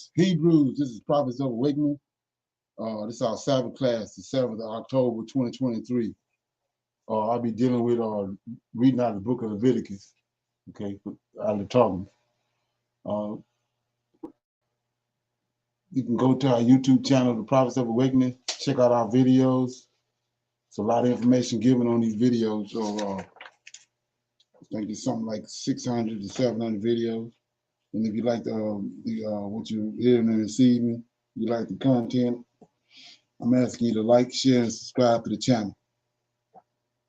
Hebrews. This is Prophets of Awakening. This is our Sabbath class, the 7th of October, 2023. I'll be dealing with reading out the book of Leviticus, okay, out of the talking. You can go to our YouTube channel, the Prophets of Awakening, check out our videos. It's a lot of information given on these videos. So I think it's something like 600 to 700 videos. And if you like what you're hearing and receiving, you like the content, I'm asking you to like, share, and subscribe to the channel.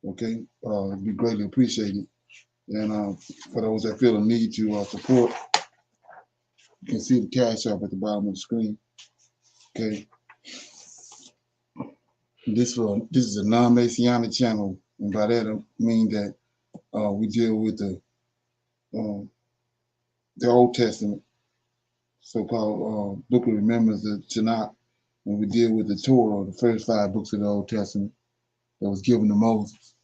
Okay, it'd be greatly appreciated. And for those that feel a need to support, you can see the cash app at the bottom of the screen. Okay, this is a non-Messianic channel, and by that I mean that we deal with the Old Testament, so-called Book of Remembrance, the Tanakh, and we deal with the Torah, the first 5 books of the Old Testament that was given to Moses,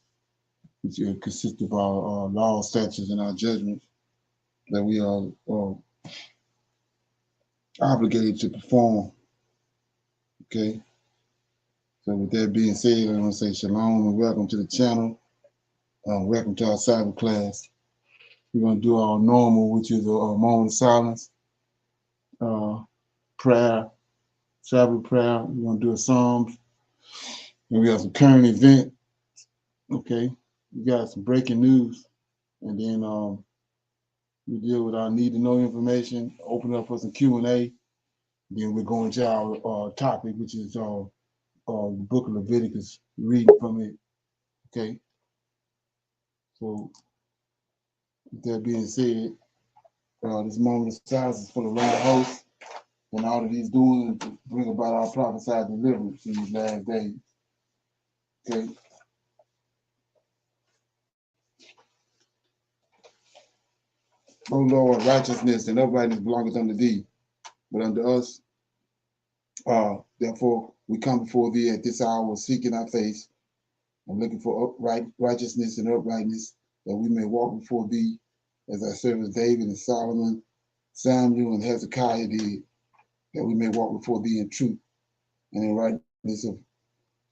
which consists of our laws, statutes, and our judgments that we are obligated to perform. Okay. So with that being said, I want to say shalom and welcome to the channel. Welcome to our Sabbath class. We're going to do our normal, which is a moment of silence, prayer, Sabbath prayer. We're going to do a Psalms, and we have some current event. Okay. We got some breaking news, and then we deal with our need to know information, open up for some Q&A. Then we're going to our topic, which is the book of Leviticus, reading from it. Okay. So with that being said, this moment of silence is for the Lord host, and all that he's doing is to bring about our prophesied deliverance in these last days. Okay. O Lord, righteousness and uprightness belongeth unto thee, but unto us, therefore, we come before thee at this hour, seeking thy face and looking for righteousness and uprightness, that we may walk before thee as our servants David and Solomon, Samuel and Hezekiah did, that we may walk before thee in truth and in rightness and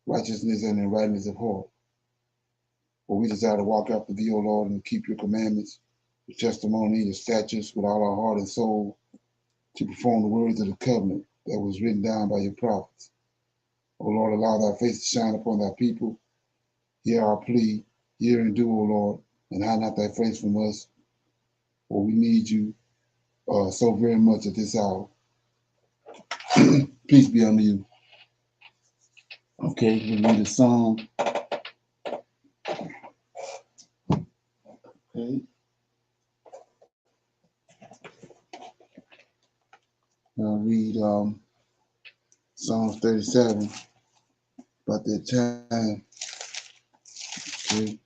in rightness of heart. For we desire to walk after thee, O Lord, and keep your commandments, your testimony, your statutes with all our heart and soul, to perform the words of the covenant that was written down by your prophets. O Lord, allow thy face to shine upon thy people. Hear our plea, hear and do, O Lord, and hide not thy face from us, for we need you so very much at this hour. Peace be unto you. Okay, we read a psalm. Okay. I'll read Psalms 37, about that time. Okay.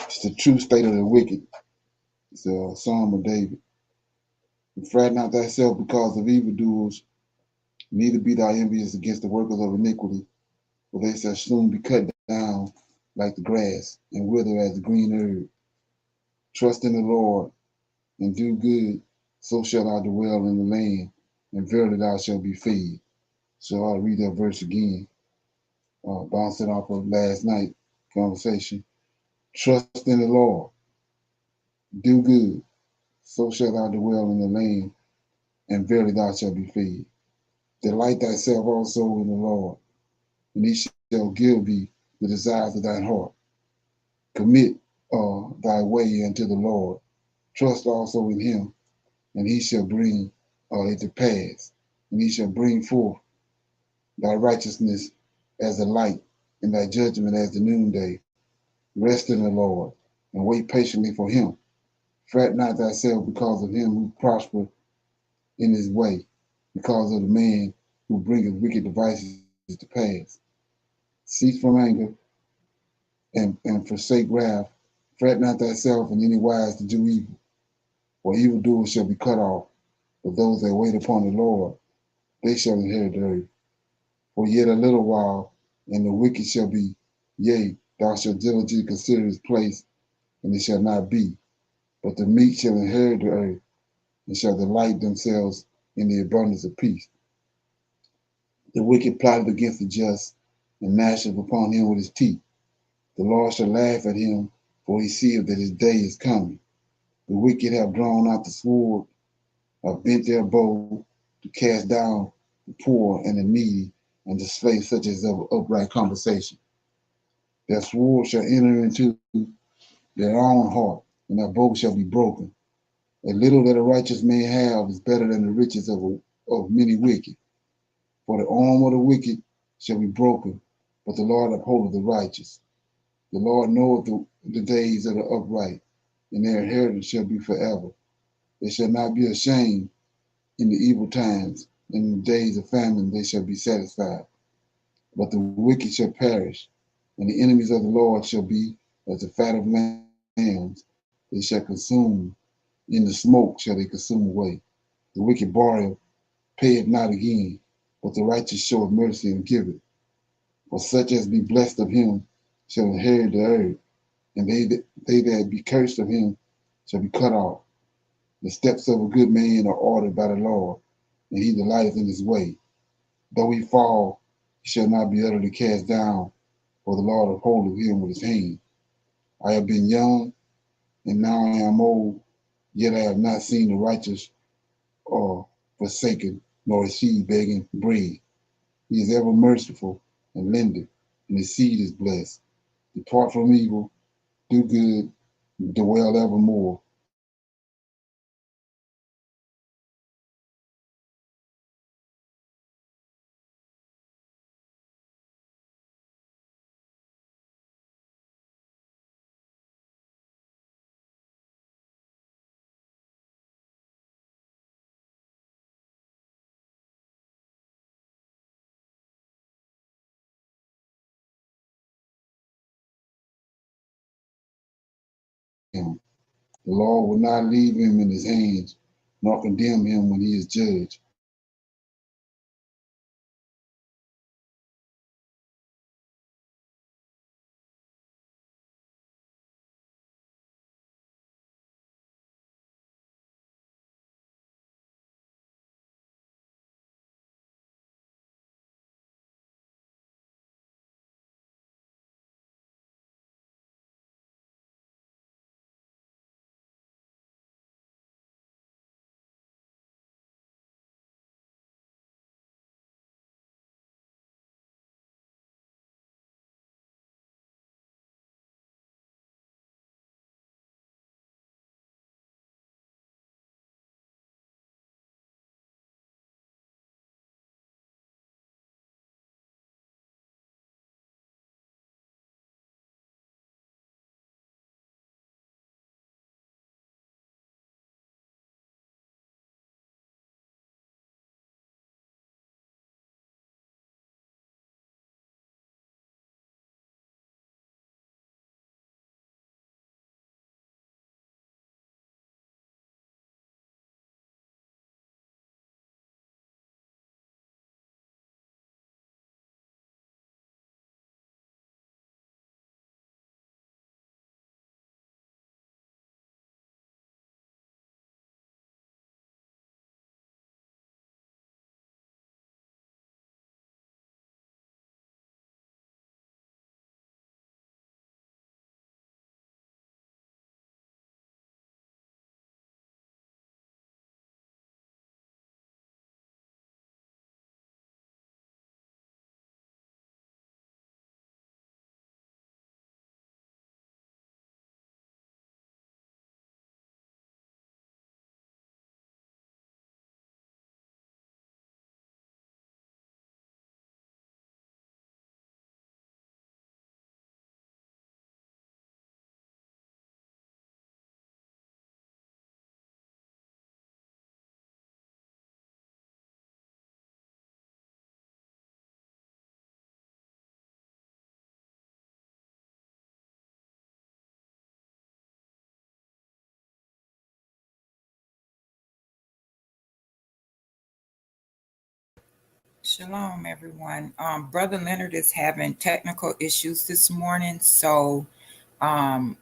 It's the true state of the wicked. It's a Psalm of David. And fret not thyself because of evildoers, neither be thou envious against the workers of iniquity, for they shall soon be cut down like the grass and wither as the green herb. Trust in the Lord and do good, so shalt thou dwell in the land, and verily thou shalt be fed. So I'll read that verse again. bouncing off of last night conversation. Trust in the Lord, do good, so shalt thou dwell in the land, and verily thou shalt be fed. Delight thyself also in the Lord, and he shall give thee the desires of thine heart. Commit thy way unto the Lord. Trust also in him, and he shall bring it to pass. And he shall bring forth thy righteousness as the light, and thy judgment as the noonday. Rest in the Lord, and wait patiently for him. Fret not thyself because of him who prosper in his way, because of the man who bringeth wicked devices to pass. Cease from anger and forsake wrath. Fret not thyself in any wise to do evil, for evildoers shall be cut off, but those that wait upon the Lord, they shall inherit the earth. For yet a little while, and the wicked shall be, yea, thou shalt diligently consider his place, and it shall not be. But the meek shall inherit the earth, and shall delight themselves in the abundance of peace. The wicked plotted against the just, and gnasheth upon him with his teeth. The Lord shall laugh at him, for he seeth that his day is coming. The wicked have drawn out the sword, have bent their bow to cast down the poor and the needy, and to slay such as of upright conversation. Their sword shall enter into their own heart, and their bow shall be broken. A little that a righteous man have is better than the riches of many wicked. For the arm of the wicked shall be broken, but the Lord upholdeth the righteous. The Lord knoweth the days of the upright, and their inheritance shall be forever. They shall not be ashamed in the evil times, and in the days of famine they shall be satisfied. But the wicked shall perish, and the enemies of the Lord shall be as the fat of lambs. They shall consume, in the smoke shall they consume away. The wicked borroweth, payeth not again, but the righteous showeth mercy and giveth. For such as be blessed of him shall inherit the earth, and they that be cursed of him shall be cut off. The steps of a good man are ordered by the Lord, and he delighteth in his way. Though he fall, he shall not be utterly cast down, for the Lord upholdeth him with his hand. I have been young, and now I am old, yet I have not seen the righteous or forsaken, nor his seed begging bread. He is ever merciful and lendeth, and his seed is blessed. Depart from evil, do good, dwell evermore. Him. The Lord will not leave him in his hands, nor condemn him when he is judged. Shalom, everyone. Brother Leonard is having technical issues this morning, so um,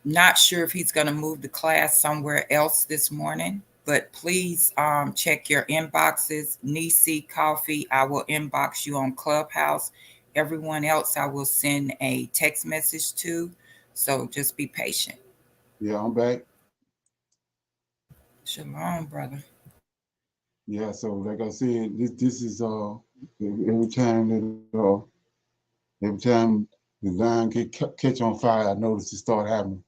not sure if he's going to move the class somewhere else this morning. But please check your inboxes. Nisi Coffee, I will inbox you on Clubhouse. Everyone else, I will send a text message to. So just be patient. Yeah, I'm back. Shalom, brother. Yeah, so like I said, this is every time every time the line catch on fire, I notice it start happening.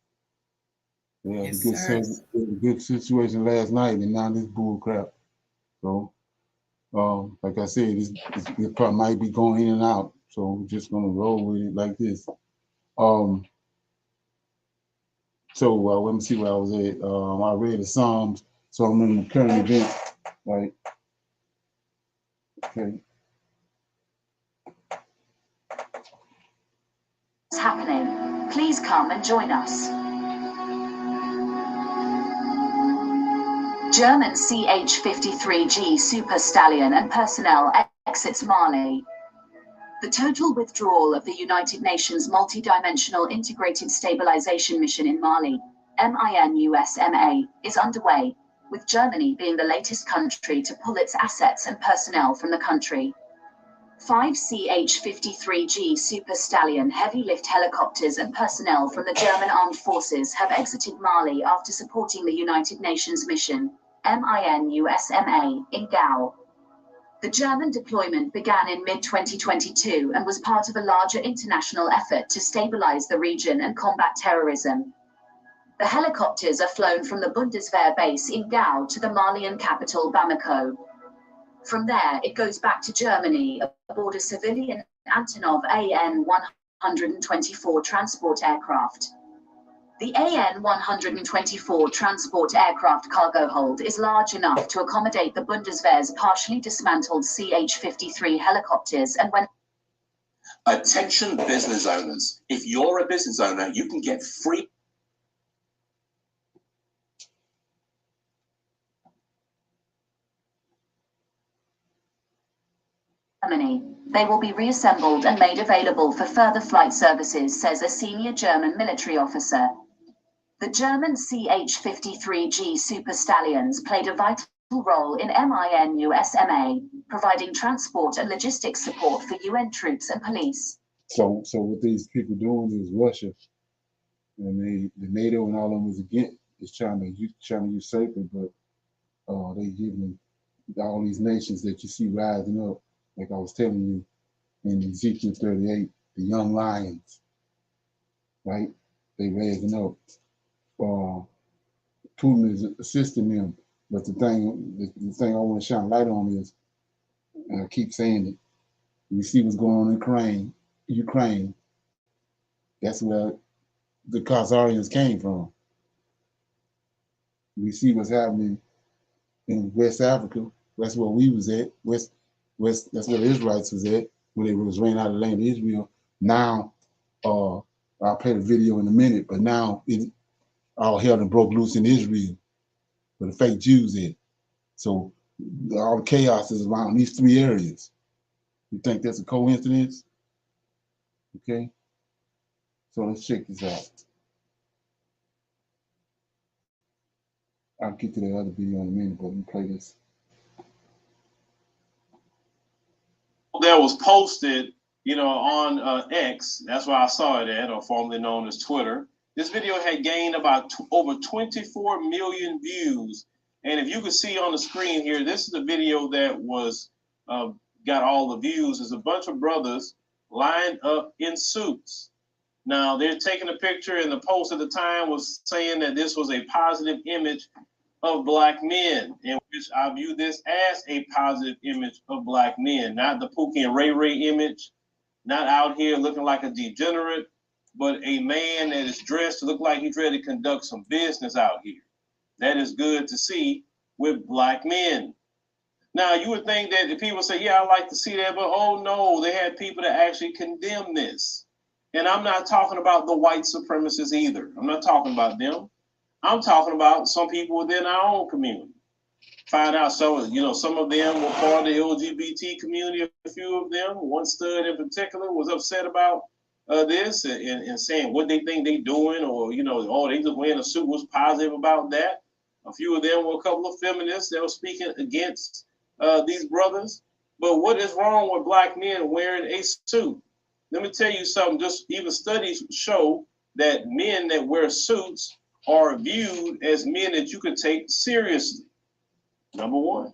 Yeah, Yes, sir. the good situation last night, and now this bull crap. So, like I said, this part might be going in and out. So we're just gonna roll with it like this. Um, so let me see where I was at. I read the Psalms, so I'm in the current event. Right. Okay. What's happening? Please come and join us. German CH-53G Super Stallion and personnel exits Mali. The total withdrawal of the United Nations Multi-Dimensional Integrated Stabilization Mission in Mali, MINUSMA, is underway, with Germany being the latest country to pull its assets and personnel from the country. 5 CH-53G Super Stallion heavy-lift helicopters and personnel from the German Armed Forces have exited Mali after supporting the United Nations mission, MINUSMA, in Gao. The German deployment began in mid-2022 and was part of a larger international effort to stabilize the region and combat terrorism. The helicopters are flown from the Bundeswehr base in Gao to the Malian capital Bamako. From there, it goes back to Germany aboard a civilian Antonov AN-124 transport aircraft. The AN-124 transport aircraft cargo hold is large enough to accommodate the Bundeswehr's partially dismantled CH-53 helicopters and when... Attention business owners. If you're a business owner, you can get free... Germany. They will be reassembled and made available for further flight services, says a senior German military officer. The German CH-53G Super Stallions played a vital role in MINUSMA, providing transport and logistics support for UN troops and police. So what these people doing is Russia, and the NATO and all of them is against is trying to usurp it, but they giving all these nations that you see rising up, like I was telling you in Ezekiel 38, the young lions, right? They raising up. Putin is assisting them, but the thing I want to shine light on is, and I keep saying it. You see what's going on in Ukraine. That's where the Khazarians came from. We see what's happening in West Africa. That's where we was at. West. That's where the Israelites was at when they was ran out of the land of Israel. Now, I'll play the video in a minute. But now all hell done broke loose in Israel, where the fake Jews at. So all the chaos is around these three areas. You think that's a coincidence? Okay. So let's check this out. I'll get to that other video in a minute, but let me play this. That was posted, on X. That's where I saw it at, or formerly known as Twitter. This video had gained about over 24 million views. And if you can see on the screen here, this is the video that was got all the views. There's a bunch of brothers lined up in suits. Now, they're taking a picture, and the post at the time was saying that this was a positive image of Black men, in which I view this as a positive image of Black men, not the Pookie and Ray Ray image, not out here looking like a degenerate, but a man that is dressed to look like he's ready to conduct some business out here. That is good to see with Black men. Now, you would think that the people say, yeah, I like to see that, but oh no, they had people that actually condemn this. And I'm not talking about the white supremacists either. I'm not talking about them. I'm talking about some people within our own community. Find out some of them were part of the LGBT community. A few of them, one stud in particular, was upset about this and saying what they think they doing, or they just wearing a suit, was positive about that. A few of them were a couple of feminists that were speaking against these brothers. But what is wrong with black men wearing a suit? Let me tell you something. Just even studies show that men that wear suits are viewed as men that you can take seriously. Number one.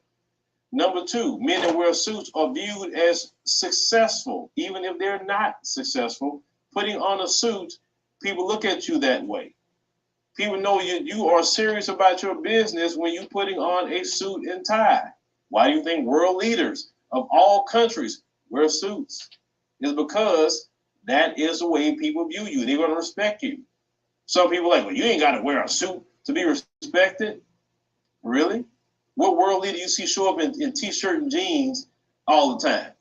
Number two, men that wear suits are viewed as successful, even if they're not successful. Putting on a suit, people look at you that way. People know you are serious about your business when you're putting on a suit and tie. Why do you think world leaders of all countries wear suits? It's because that is the way people view you. They're going to respect you. Some people are like, well, you ain't got to wear a suit to be respected. Really? What world leader you see show up in t-shirt and jeans all the time?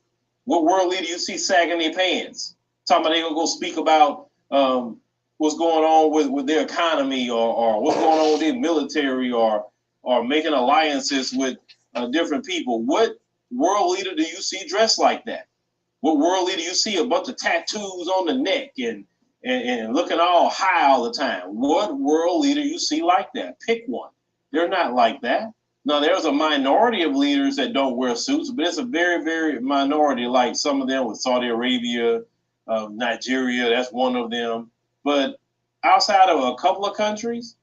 What world leader you see sagging their pants? Talking about they gonna go speak about what's going on with their economy, or what's going on with their military, or making alliances with different people. What world leader do you see dressed like that? What world leader you see a bunch of tattoos on the neck and looking all high all the time? What world leader you see like that? Pick one. They're not like that. Now, there's a minority of leaders that don't wear suits, but it's a very, very minority, like some of them with Saudi Arabia, Nigeria, that's one of them. But outside of a couple of countries,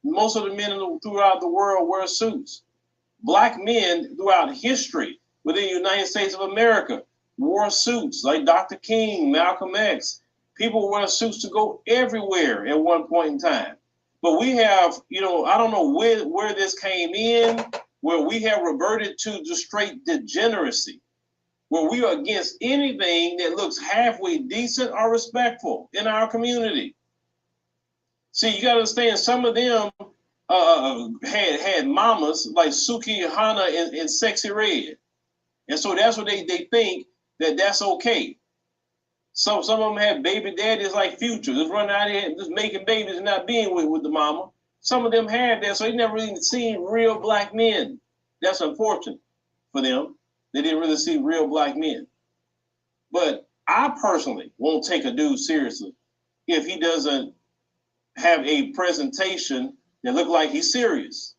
most of the men throughout the world wear suits. Black men throughout history within the United States of America wore suits, like Dr. King, Malcolm X. People wear suits to go everywhere at one point in time. But we have, I don't know where this came in, where we have reverted to just straight degeneracy, where we are against anything that looks halfway decent or respectful in our community. See, you got to understand, some of them had mamas like Suki Hana and Sexy Red. And so that's what they think that's okay. Some of them have baby daddies like Future, just running out here just making babies and not being with the mama. Some of them have that, so they never really seen real black men. That's unfortunate for them. They didn't really see real black men. But I personally won't take a dude seriously if he doesn't have a presentation that look like he's serious,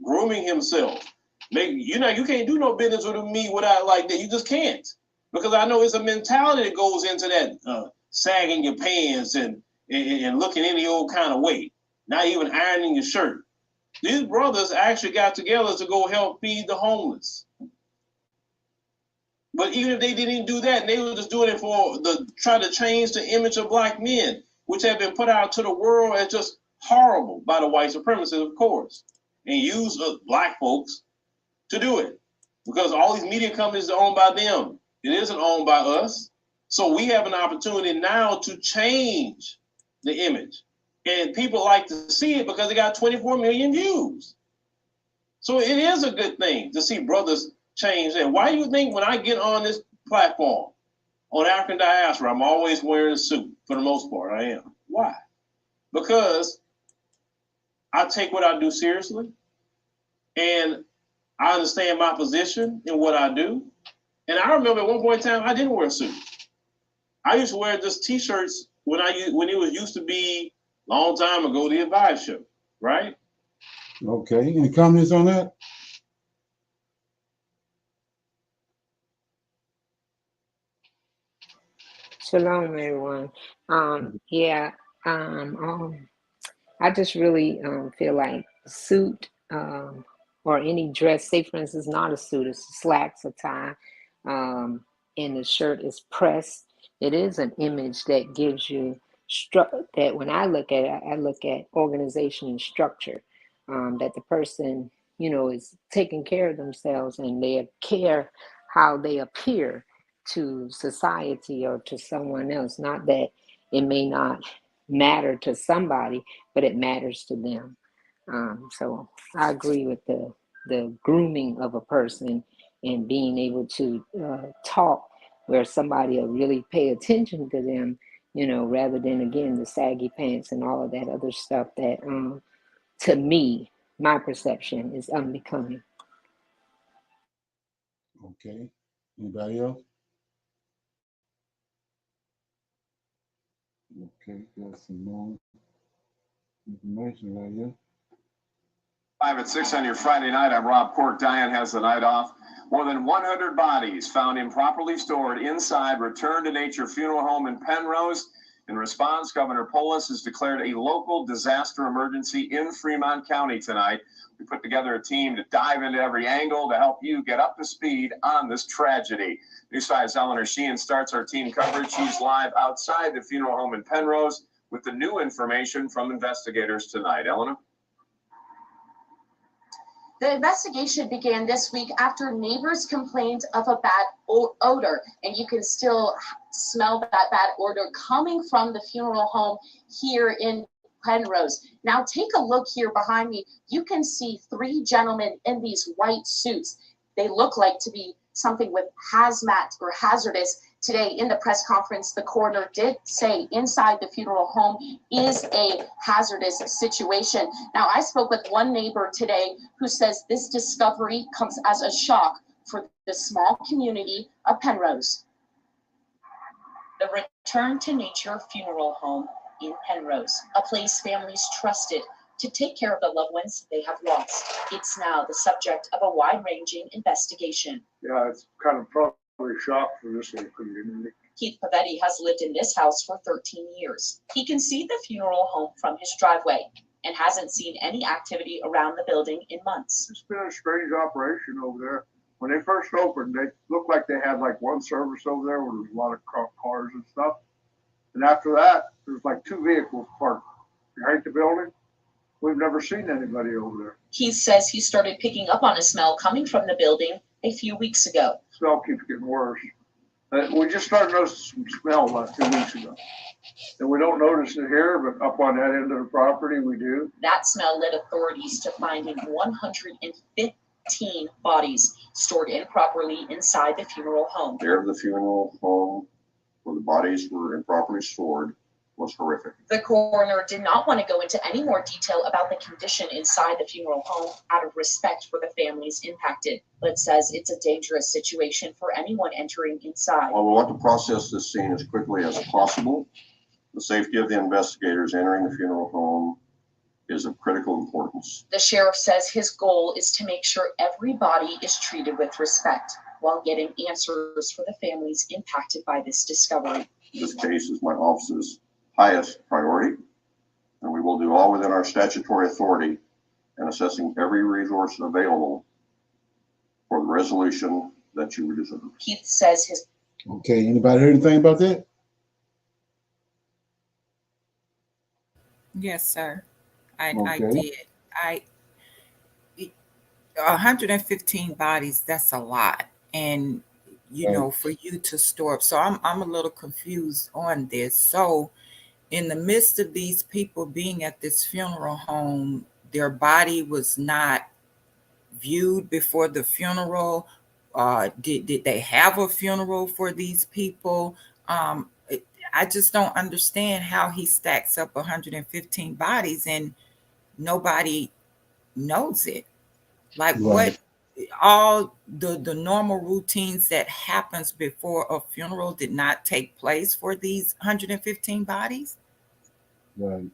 grooming himself. You can't do no business with me without like that. You just can't. Because I know it's a mentality that goes into that sagging your pants and looking any old kind of way, not even ironing your shirt. These brothers actually got together to go help feed the homeless. But even if they didn't do that, they were just doing it for trying to change the image of black men, which have been put out to the world as just horrible by the white supremacists, of course, and use black folks to do it. Because all these media companies are owned by them. It isn't owned by us. So we have an opportunity now to change the image. And people like to see it because it got 24 million views. So it is a good thing to see brothers change that. Why do you think when I get on this platform on African Diaspora, I'm always wearing a suit for the most part? I am. Why? Because I take what I do seriously, and I understand my position in what I do. And I remember at one point in time, I didn't wear a suit. I used to wear just t-shirts when it was used to be a long time ago, the Advice Show, right? Okay, any comments on that? Shalom, everyone. I just really feel like suit or any dress, say for instance, not a suit, it's slacks, a tie, and the shirt is pressed. It is an image that gives you that when I look at it, I look at organization and structure, that the person, is taking care of themselves and they care how they appear to society or to someone else. Not that it may not matter to somebody, but it matters to them. So I agree with the grooming of a person and being able to talk where somebody will really pay attention to them, rather than, again, the saggy pants and all of that other stuff that, to me, my perception is unbecoming. Okay. Anybody else? Okay, got some more information right here. 5 at 6 on your Friday night. I'm Rob Cork. Diane has the night off. More than 100 bodies found improperly stored inside Return to Nature Funeral Home in Penrose. In response, Governor Polis has declared a local disaster emergency in Fremont County tonight. We put together a team to dive into every angle to help you get up to speed on this tragedy. News 5's Eleanor Sheehan starts our team coverage. She's live outside the funeral home in Penrose with the new information from investigators tonight. Eleanor? The investigation began this week after neighbors complained of a bad odor, and you can still smell that bad odor coming from the funeral home here in Penrose. Now take a look here behind me. You can see 3 gentlemen in these white suits. They look like to be something with hazmat or hazardous. Today in the press conference, the coroner did say inside the funeral home is a hazardous situation. Now, I spoke with one neighbor today who says this discovery comes as a shock for the small community of Penrose. The Return to Nature Funeral Home in Penrose, a place families trusted to take care of the loved ones they have lost. It's now the subject of a wide-ranging investigation. Yeah, it's kind of probably a shock for this little community. Keith Pavetti has lived in this house for 13 years. He can see the funeral home from his driveway and hasn't seen any activity around the building in months. It's been a strange operation over there. When they first opened, they looked like they had like one service over there where there was a lot of cars and stuff. And after that, there's like 2 vehicles parked behind the building. We've never seen anybody over there. He says he started picking up on a smell coming from the building a few weeks ago. The smell keeps getting worse. We just started noticing some smell about 2 weeks ago. And we don't notice it here, but up on that end of the property, we do. That smell led authorities to finding 115 bodies stored improperly inside the funeral home. There of the funeral home where the bodies were improperly stored was horrific. The coroner did not want to go into any more detail about the condition inside the funeral home out of respect for the families impacted, but says it's a dangerous situation for anyone entering inside. Well, we want to process this scene as quickly as possible. The safety of the investigators entering the funeral home is of critical importance. The sheriff says his goal is to make sure every body is treated with respect while getting answers for the families impacted by this discovery. This case is my office's highest priority, and we will do all within our statutory authority in assessing every resource available for the resolution that you deserve. Keith says his... Okay, anybody heard anything about that? Yes, sir. I Okay. did. 115 bodies, that's a lot. And, you Right. know, for you to store up. So I'm a little confused on this. So in the midst of these people being at this funeral home, their body was not viewed before the funeral. Did they have a funeral for these people? I just don't understand how he stacks up 115 bodies and nobody knows it. Like Right. what all the normal routines that happens before a funeral did not take place for these 115 bodies? Right.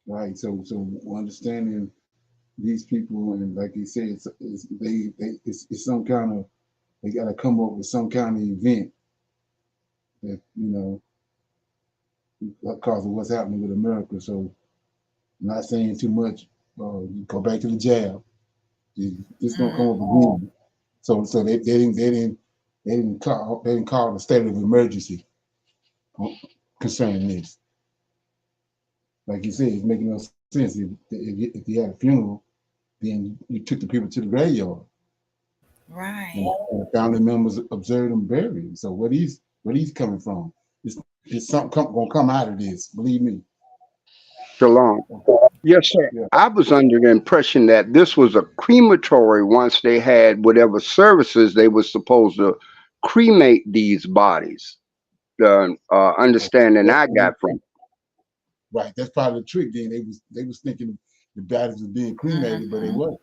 Right. So understanding these people, and like you said, it's some kind of, they got to come up with some kind of event that, you know, because of what's happening with America. So I'm not saying too much. You go back to the jab. It's gonna come up again. So they didn't call a state of emergency concerning this. Like you said, it's making no sense. If you had a funeral, then you took the people to the graveyard. Right. And the family members observed them buried. So where these coming from? It's something gonna come out of this. Believe me. Shalom. Yes, sir. Yeah. I was under the impression that this was a crematory once they had whatever services they were supposed to cremate these bodies. The understanding I got from. Right, that's part of the trick. Then they was thinking the bodies was being cremated, but they wasn't.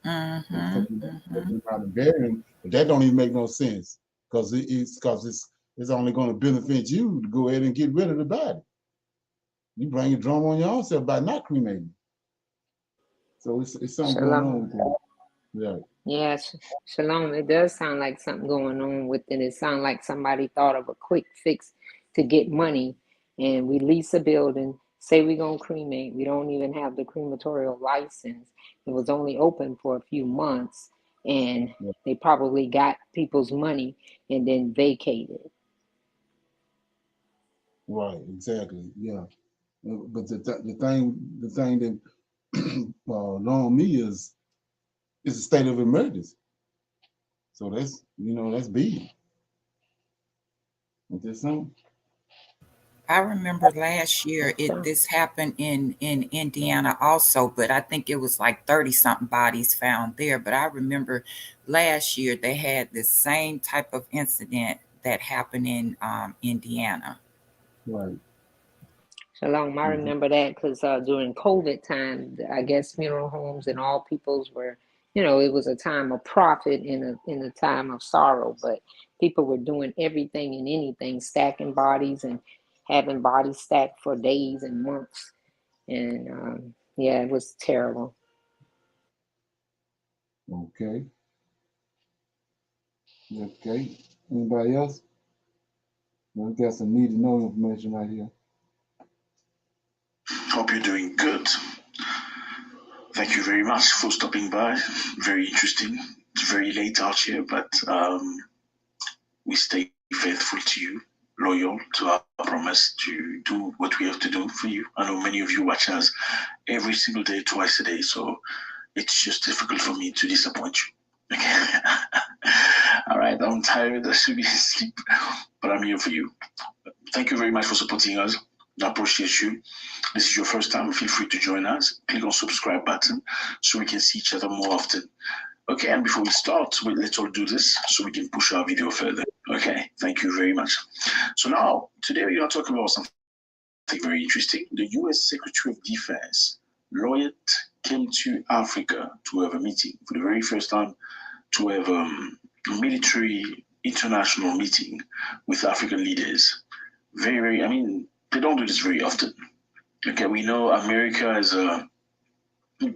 They took them out and buried them, but that don't even make no sense because it's only going to benefit you to go ahead and get rid of the body. You bring a drum on your own self by not cremating. So it's something going on with that. Yeah. Yes, Shalom. It does sound like something going on with it. It sounds like somebody thought of a quick fix to get money, and we lease a building, say we're going to cremate. We don't even have the crematorial license. It was only open for a few months, and they probably got people's money and then vacated. Right, exactly. Yeah. But the thing that alarmed me is a state of emergency. So that's that's big. Is this something? I remember last year this happened in Indiana also, but I think it was like 30-something bodies found there. But I remember last year they had the same type of incident that happened in Indiana. Right. Shalom, I remember that because during COVID time, I guess funeral homes and all peoples were, it was a time of profit in a time of sorrow, but people were doing everything and anything, stacking bodies and having bodies stacked for days and months. And yeah, it was terrible. Okay. Okay. Anybody else? We got some need to know information right here. Hope you're doing good. Thank you very much for stopping by. Very interesting. It's very late out here, but we stay faithful to you, loyal to our promise to do what we have to do for you. I know many of you watch us every single day, twice a day, so it's just difficult for me to disappoint you. Okay. All right, I'm tired. I should be asleep, but I'm here for you. Thank you very much for supporting us. I appreciate you. This is your first time, feel free to join us. Click on subscribe button so we can see each other more often. Okay, and before we start, let's all do this so we can push our video further. Okay, thank you very much. So now, today we're going to talk about something very interesting. The US Secretary of Defense, Lloyd, came to Africa to have a meeting for the very first time, to have a military international meeting with African leaders. Very, they don't do this very often. Okay, we know America is a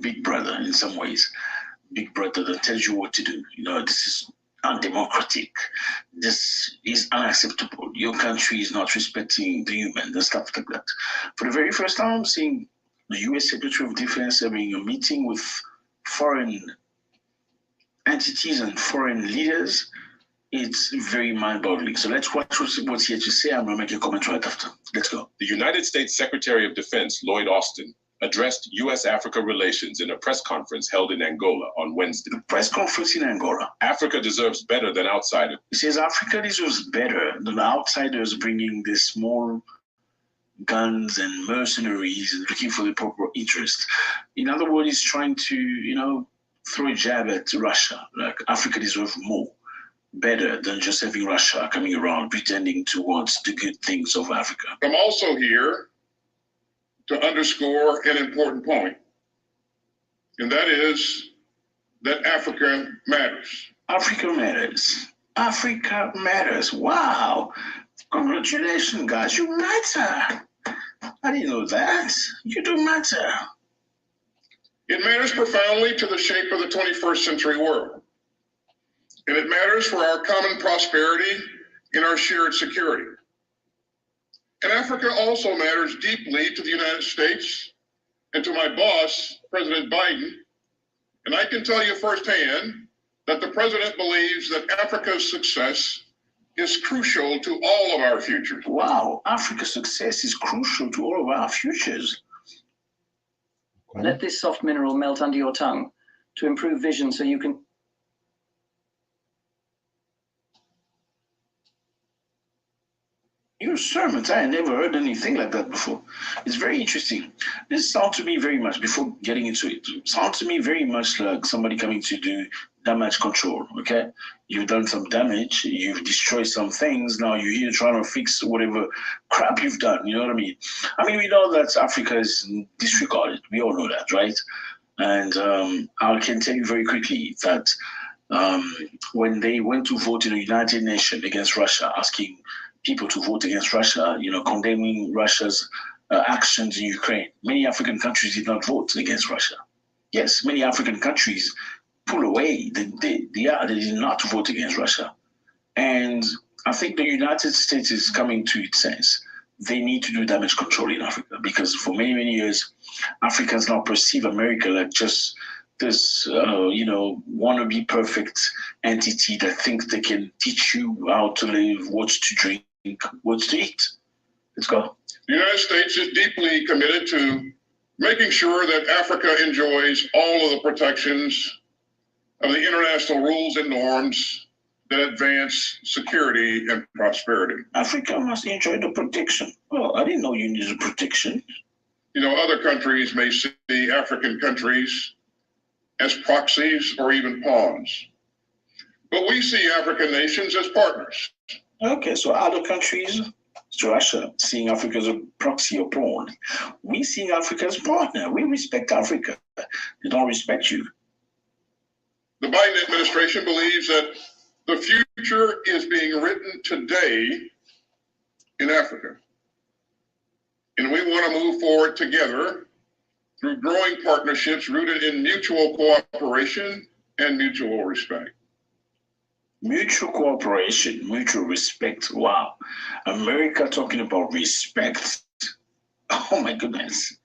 big brother in some ways. Big brother that tells you what to do. This is undemocratic. This is unacceptable. Your country is not respecting the human and stuff like that. For the very first time, I'm seeing the US Secretary of Defense having a meeting with foreign entities and foreign leaders. It's very mind-boggling. So let's watch what's here to say. I'm going to make a comment right after. Let's go. The United States Secretary of Defense, Lloyd Austin, addressed U.S.-Africa relations in a press conference held in Angola on Wednesday. The press conference in Angola. Africa deserves better than outsiders. He says Africa deserves better than outsiders bringing the small guns and mercenaries and looking for the proper interest. In other words, he's trying to, throw a jab at Russia. Like, Africa deserves more. Better than just having Russia coming around pretending to want the good things of Africa. I'm also here to underscore an important point, and that is that Africa matters. Africa matters. Africa matters. Wow. Congratulations, guys. You matter. I didn't know that. You do matter. It matters profoundly to the shape of the 21st century world. And it matters for our common prosperity and our shared security. And Africa also matters deeply to the United States and to my boss, President Biden. And I can tell you firsthand that the president believes that Africa's success is crucial to all of our futures. Wow, Africa's success is crucial to all of our futures. Let this soft mineral melt under your tongue to improve vision so you can... Your sermons, I had never heard anything like that before. It's very interesting. This sounds to me very much, before getting into it, sounds to me very much like somebody coming to do damage control, okay? You've done some damage, you've destroyed some things, now you're here trying to fix whatever crap you've done, you know what I mean? I mean, we know that Africa is disregarded. We all know that, right? And I can tell you very quickly that when they went to vote in the United Nations against Russia, asking people to vote against Russia, you know, condemning Russia's actions in Ukraine, many African countries did not vote against Russia. Yes, many African countries pull away. They did not vote against Russia. And I think the United States is coming to its sense. They need to do damage control in Africa, because for many, many years, Africans now perceive America like just this, you know, wannabe perfect entity that thinks they can teach you how to live, what to drink, what to eat. Let's go. The United States is deeply committed to making sure that Africa enjoys all of the protections of the international rules and norms that advance security and prosperity. Africa must enjoy the protection. Well, I didn't know you needed protection. You know, other countries may see African countries as proxies or even pawns. But we see African nations as partners. Okay, so other countries, Russia, seeing Africa as a proxy or pawn. We see Africa as partner. We respect Africa. They don't respect you. The Biden administration believes that the future is being written today in Africa. And we want to move forward together through growing partnerships rooted in mutual cooperation and mutual respect. Mutual cooperation, mutual respect. Wow. America talking about respect. Oh my goodness.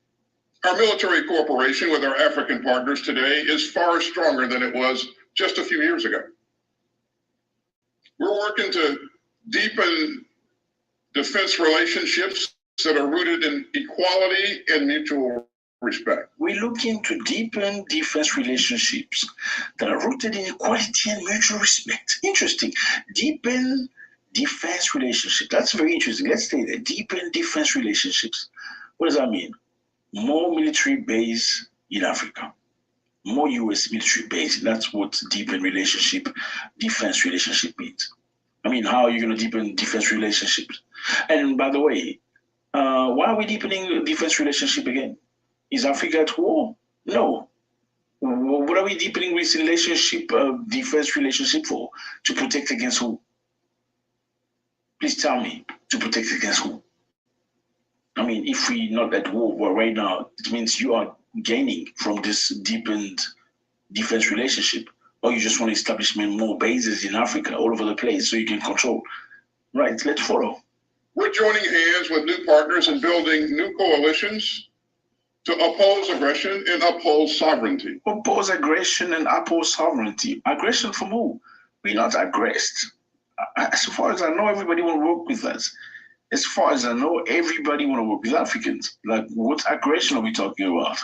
Our military cooperation with our African partners today is far stronger than it was just a few years ago. We're working to deepen defense relationships that are rooted in equality and mutual respect. We're looking to deepen defense relationships that are rooted in equality and mutual respect. Interesting. Deepen defense relationships. That's very interesting. Let's stay there. Deepen defense relationships. What does that mean? More military base in Africa. More U.S. military base. That's what deepen relationship, defense relationship means. I mean, how are you going to deepen defense relationships? And by the way, why are we deepening defense relationship again? Is Africa at war? No. What are we deepening this relationship, defense relationship for? To protect against who? Please tell me. To protect against who? I mean, if we're not at war, well, right now, it means you are gaining from this deepened defense relationship, or you just want to establish more bases in Africa all over the place so you can control. Right, let's follow. We're joining hands with new partners and building new coalitions to oppose aggression and uphold sovereignty. Oppose aggression and uphold sovereignty. Aggression from who? We're not aggressed. As far as I know, everybody want to work with us. As far as I know, everybody want to work with Africans. Like, what aggression are we talking about?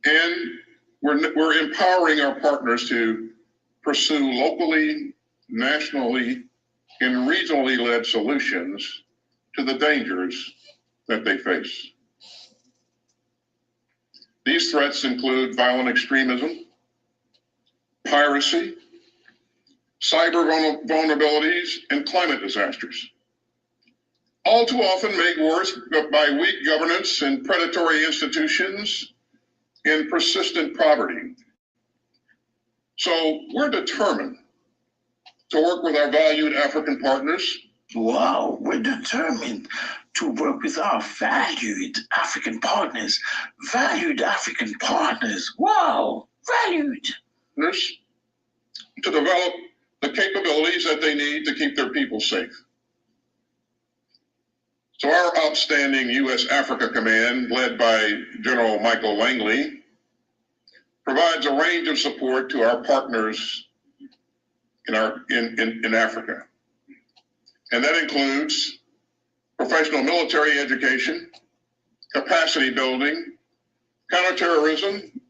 And we're empowering our partners to pursue locally, nationally, and regionally led solutions to the dangers that they face. These threats include violent extremism, piracy, cyber vulnerabilities, and climate disasters. All too often made worse by weak governance and predatory institutions and persistent poverty. So we're determined to work with our valued African partners. Wow, we're determined to work with our valued African partners. Valued African partners. Wow, valued. To develop the capabilities that they need to keep their people safe. So our outstanding U.S. Africa Command, led by General Michael Langley, provides a range of support to our partners in Africa. And that includes professional military education, capacity building, counterterrorism,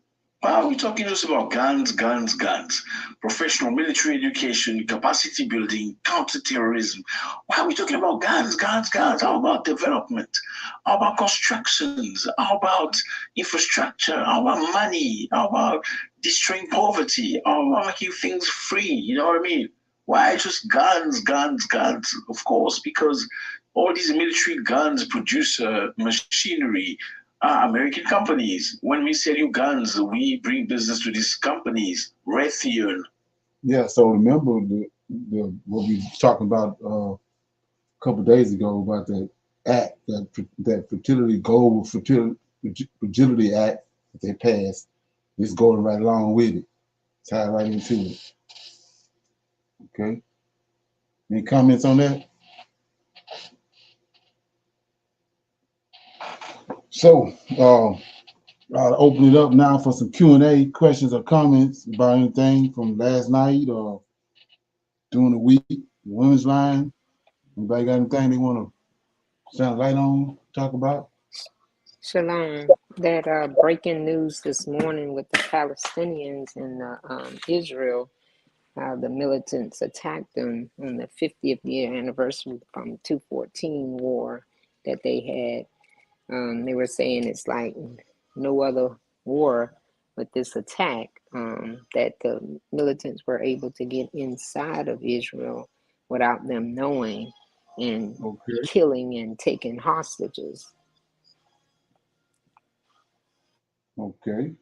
Why are we talking just about guns, guns, guns? Professional military education, capacity building, counterterrorism. Why are we talking about guns, guns, guns? How about development? How about constructions? How about infrastructure? How about money? How about destroying poverty? How about making things free? You know what I mean? Why just guns, guns, guns? Of course, because all these military guns produce machinery, American companies. When we sell you guns, we bring business to these companies. Raytheon. Yeah, so remember what we was talking about a couple of days ago about that act, that fertility goal, fragility act that they passed. It's going right along with it. Tied right into it. Okay. Any comments on that? So I'll open it up now for some Q&A, questions or comments about anything from last night or during the week. The women's line. Anybody got anything they want to shine a light on, talk about? Shalom. That breaking news this morning with the Palestinians and Israel, how the militants attacked them on the 50th year anniversary from 214 war that they had. They were saying it's like no other war with this attack, that the militants were able to get inside of Israel without them knowing and killing and taking hostages. Okay.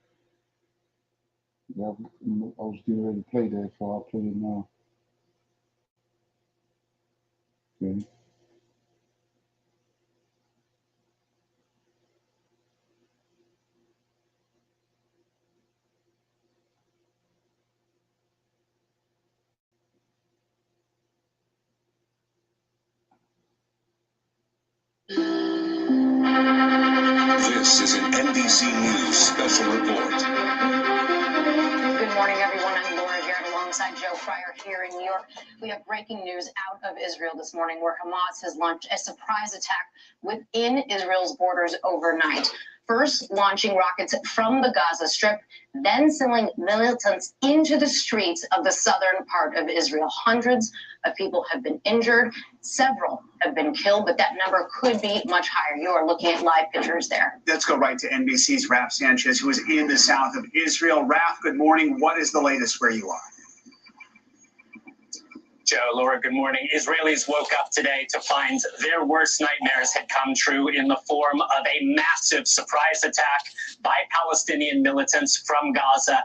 Yeah, I was getting ready to play that, so I'll play it now. Okay. This is an NBC News special report. Good morning, everyone. I'm Laura Garrett alongside Joe Fryer here in New York. We have breaking news out of Israel this morning where Hamas has launched a surprise attack within Israel's borders overnight. First, launching rockets from the Gaza Strip, then sending militants into the streets of the southern part of Israel. Hundreds of people have been injured. Several have been killed, but that number could be much higher. You are looking at live pictures there. Let's go right to NBC's Raph Sanchez, who is in the south of Israel. Raph, good morning. What is the latest where you are? Joe, Laura, good morning. Israelis woke up today to find their worst nightmares had come true in the form of a massive surprise attack by Palestinian militants from Gaza.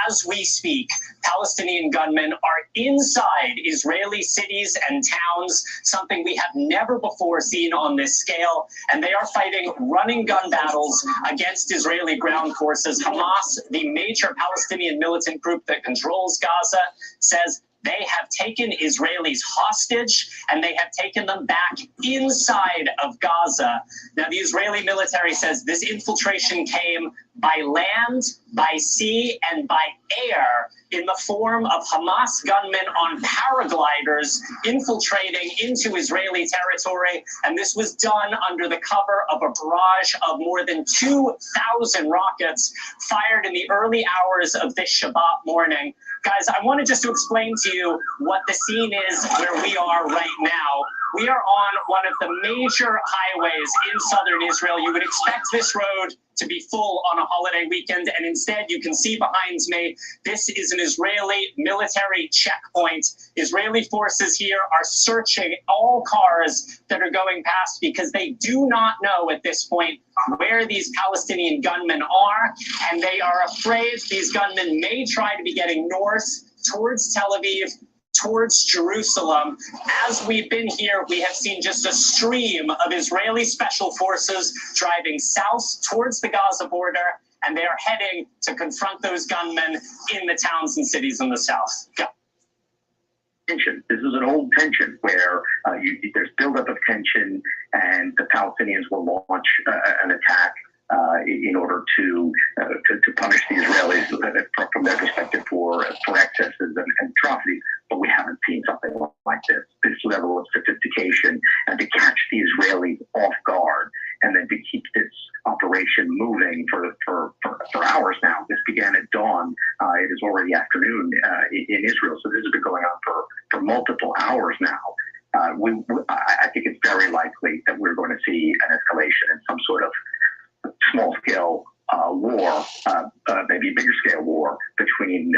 As we speak, Palestinian gunmen are inside Israeli cities and towns, something we have never before seen on this scale, and they are fighting running gun battles against Israeli ground forces. Hamas, the major Palestinian militant group that controls Gaza, says they have taken Israelis hostage and they have taken them back inside of Gaza. Now, the Israeli military says this infiltration came by land, by sea, and by air in the form of Hamas gunmen on paragliders infiltrating into Israeli territory. And this was done under the cover of a barrage of more than 2,000 rockets fired in the early hours of this Shabbat morning. Guys, I wanted just to explain to you what the scene is where we are right now. We are on one of the major highways in southern Israel. You would expect this road to be full on a holiday weekend, and instead you can see behind me, this is an Israeli military checkpoint. Israeli forces here are searching all cars that are going past because they do not know at this point where these Palestinian gunmen are, and they are afraid these gunmen may try to be getting north towards Tel Aviv, towards Jerusalem. As we've been here, we have seen just a stream of Israeli special forces driving south towards the Gaza border, and they are heading to confront those gunmen in the towns and cities in the south. Go. Tension. This is an old tension where there's buildup of tension, and the Palestinians will launch an attack in order to punish the Israelis from their perspective for excesses and atrocities. But we haven't seen something like this. This level of sophistication, and to catch the Israelis off guard, and then to keep this operation moving for for hours now. This began at dawn. It is already afternoon in Israel, so this has been going on for multiple hours now. I think it's very likely that we're going to see an escalation in some sort of small-scale war, maybe bigger scale war between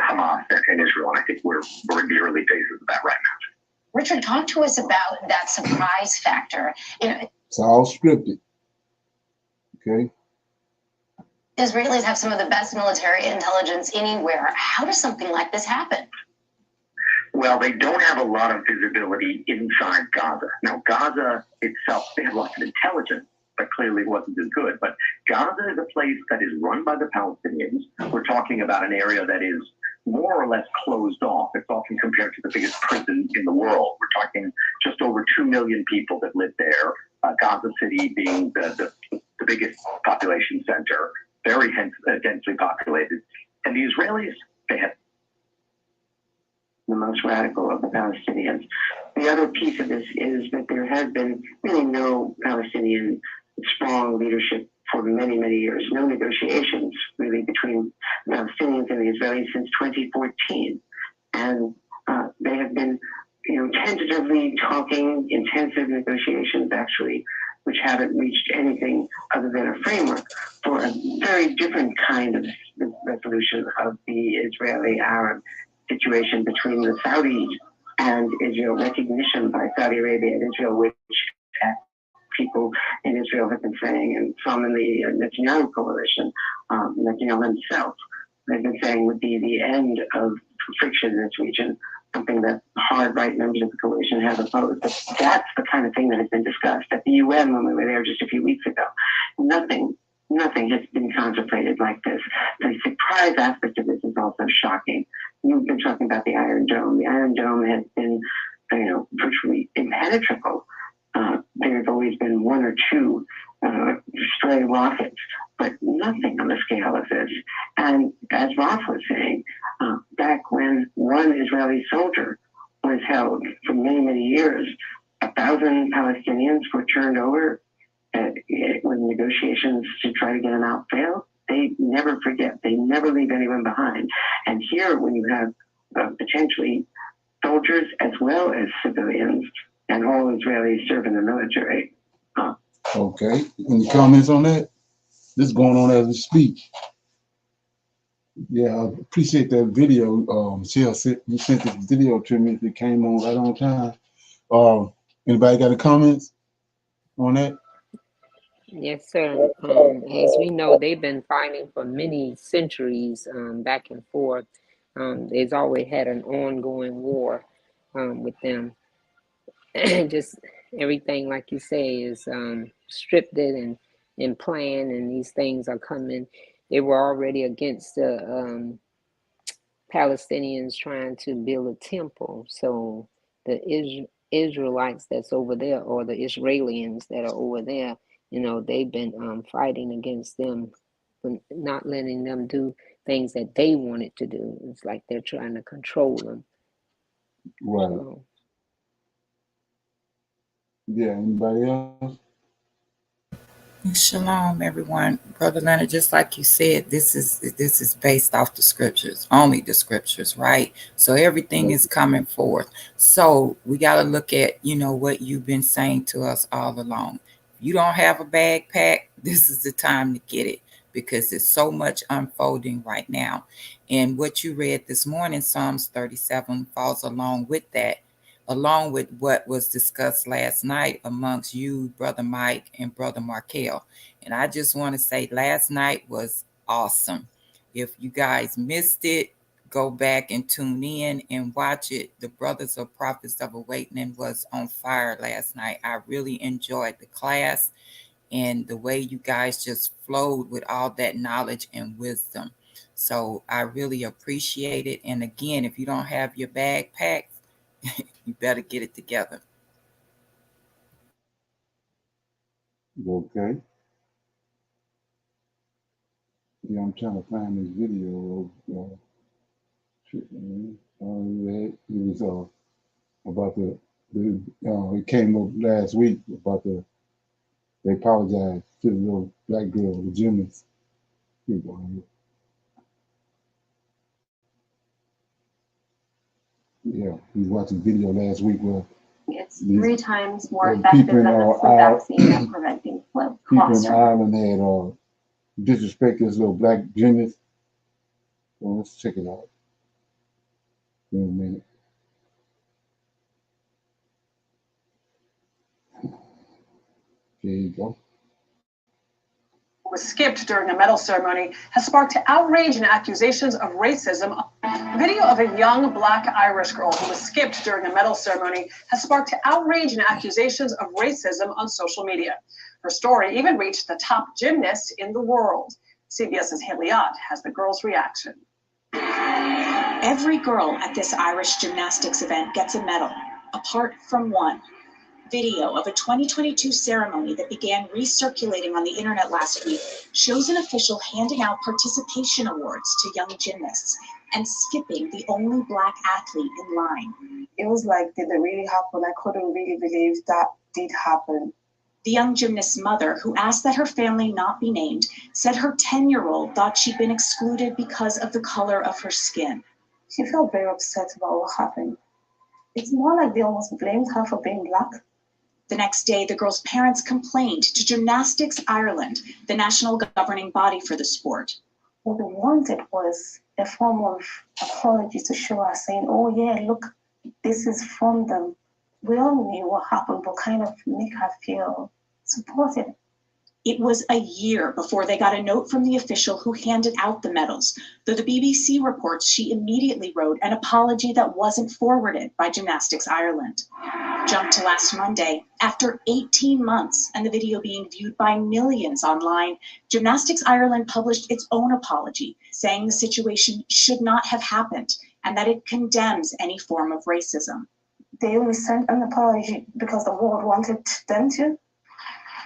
Hamas and Israel. And I think we're in the early phases of that right now. Richard, talk to us about that surprise factor. It's all scripted. Okay. Israelis have some of the best military intelligence anywhere. How does something like this happen? Well, they don't have a lot of visibility inside Gaza. Now, Gaza itself, they have lots of intelligence, but clearly wasn't as good. But Gaza is a place that is run by the Palestinians. We're talking about an area that is more or less closed off. It's often compared to the biggest prison in the world. We're talking just over 2 million people that live there. Gaza City being the biggest population center, very densely populated. And the Israelis, they have the most radical of the Palestinians. The other piece of this is that there has been really no Palestinian strong leadership for many, many years. No negotiations really between the Palestinians and the Israelis since 2014. And they have been, tentatively talking, intensive negotiations actually, which haven't reached anything other than a framework for a very different kind of resolution of the Israeli-Arab situation between the Saudis and Israel, recognition by Saudi Arabia and Israel, which people in Israel have been saying, and some in the Netanyahu coalition, Netanyahu himself, they've been saying would be the end of friction in this region, something that hard right members of the coalition have opposed. But that's the kind of thing that has been discussed at the UN when we were there just a few weeks ago. Nothing has been contemplated like this. The surprise aspect of this is also shocking. You've been talking about the Iron Dome. The Iron Dome has been, virtually impenetrable. There's always been one or two stray rockets, but nothing on the scale of this. And as Ross was saying, back when one Israeli soldier was held for many, many years, 1,000 Palestinians were turned over when negotiations to try to get them out failed. They never forget. They never leave anyone behind. And here, when you have potentially soldiers as well as civilians, and all Israelis serve in the military. Okay. Any comments on that? This is going on as we speak. Yeah, I appreciate that video. Michelle, you sent this video to me. It came on right on time. Anybody got any comments on that? Yes, sir. As we know, they've been fighting for many centuries, back and forth. There's always had an ongoing war with them. Just everything, like you say, is scripted and planned, and these things are coming. They were already against the Palestinians trying to build a temple. So the Israelites that's over there, or the Israelis that are over there, they've been fighting against them, not letting them do things that they wanted to do. It's like they're trying to control them. Right. So, yeah, anybody else? Shalom, everyone. Brother Leonard, just like you said, this is based off the scriptures, only the scriptures, right? So everything is coming forth. So we got to look at, what you've been saying to us all along. If you don't have a bag packed, this is the time to get it, because there's so much unfolding right now. And what you read this morning, Psalms 37, falls along with that, along with what was discussed last night amongst you, Brother Mike, and Brother Markel. And I just want to say last night was awesome. If you guys missed it, go back and tune in and watch it. The Brothers of Prophets of Awakening was on fire last night. I really enjoyed the class and the way you guys just flowed with all that knowledge and wisdom. So I really appreciate it. And again, if you don't have your bag packed, you better get it together. Okay. Yeah, I'm trying to find this video. It was about it came up last week about they apologized to the little black girl, the gymnast. Here we go. Yeah, we was watching video last week where it's 3 times more people effective in than the flu vaccine at preventing people in colostrum. Ireland had disrespected this little black gymnast. Well, let's check it out. In a minute. There you go. Was skipped during a medal ceremony has sparked outrage and accusations of racism. A video of a young black Irish girl who was skipped during a medal ceremony has sparked outrage and accusations of racism on social media. Her story even reached the top gymnast in the world. CBS's Haley Ott has the girl's reaction. Every girl at this Irish gymnastics event gets a medal, apart from one. Video of a 2022 ceremony that began recirculating on the internet last week shows an official handing out participation awards to young gymnasts and skipping the only black athlete in line. It was like, did it really happen? I couldn't really believe that did happen. The young gymnast's mother, who asked that her family not be named, said her 10-year-old thought she'd been excluded because of the color of her skin. She felt very upset about what happened. It's more like they almost blamed her for being black. The next day, the girl's parents complained to Gymnastics Ireland, the national governing body for the sport. What they wanted was a form of apology to show us, saying, oh yeah, look, this is from them. We all knew what happened, but kind of make her feel supported. It was a year before they got a note from the official who handed out the medals, though the BBC reports she immediately wrote an apology that wasn't forwarded by Gymnastics Ireland. Jumped to last Monday. After 18 months and the video being viewed by millions online, Gymnastics Ireland published its own apology, saying the situation should not have happened and that it condemns any form of racism. They only sent an apology because the world wanted them to?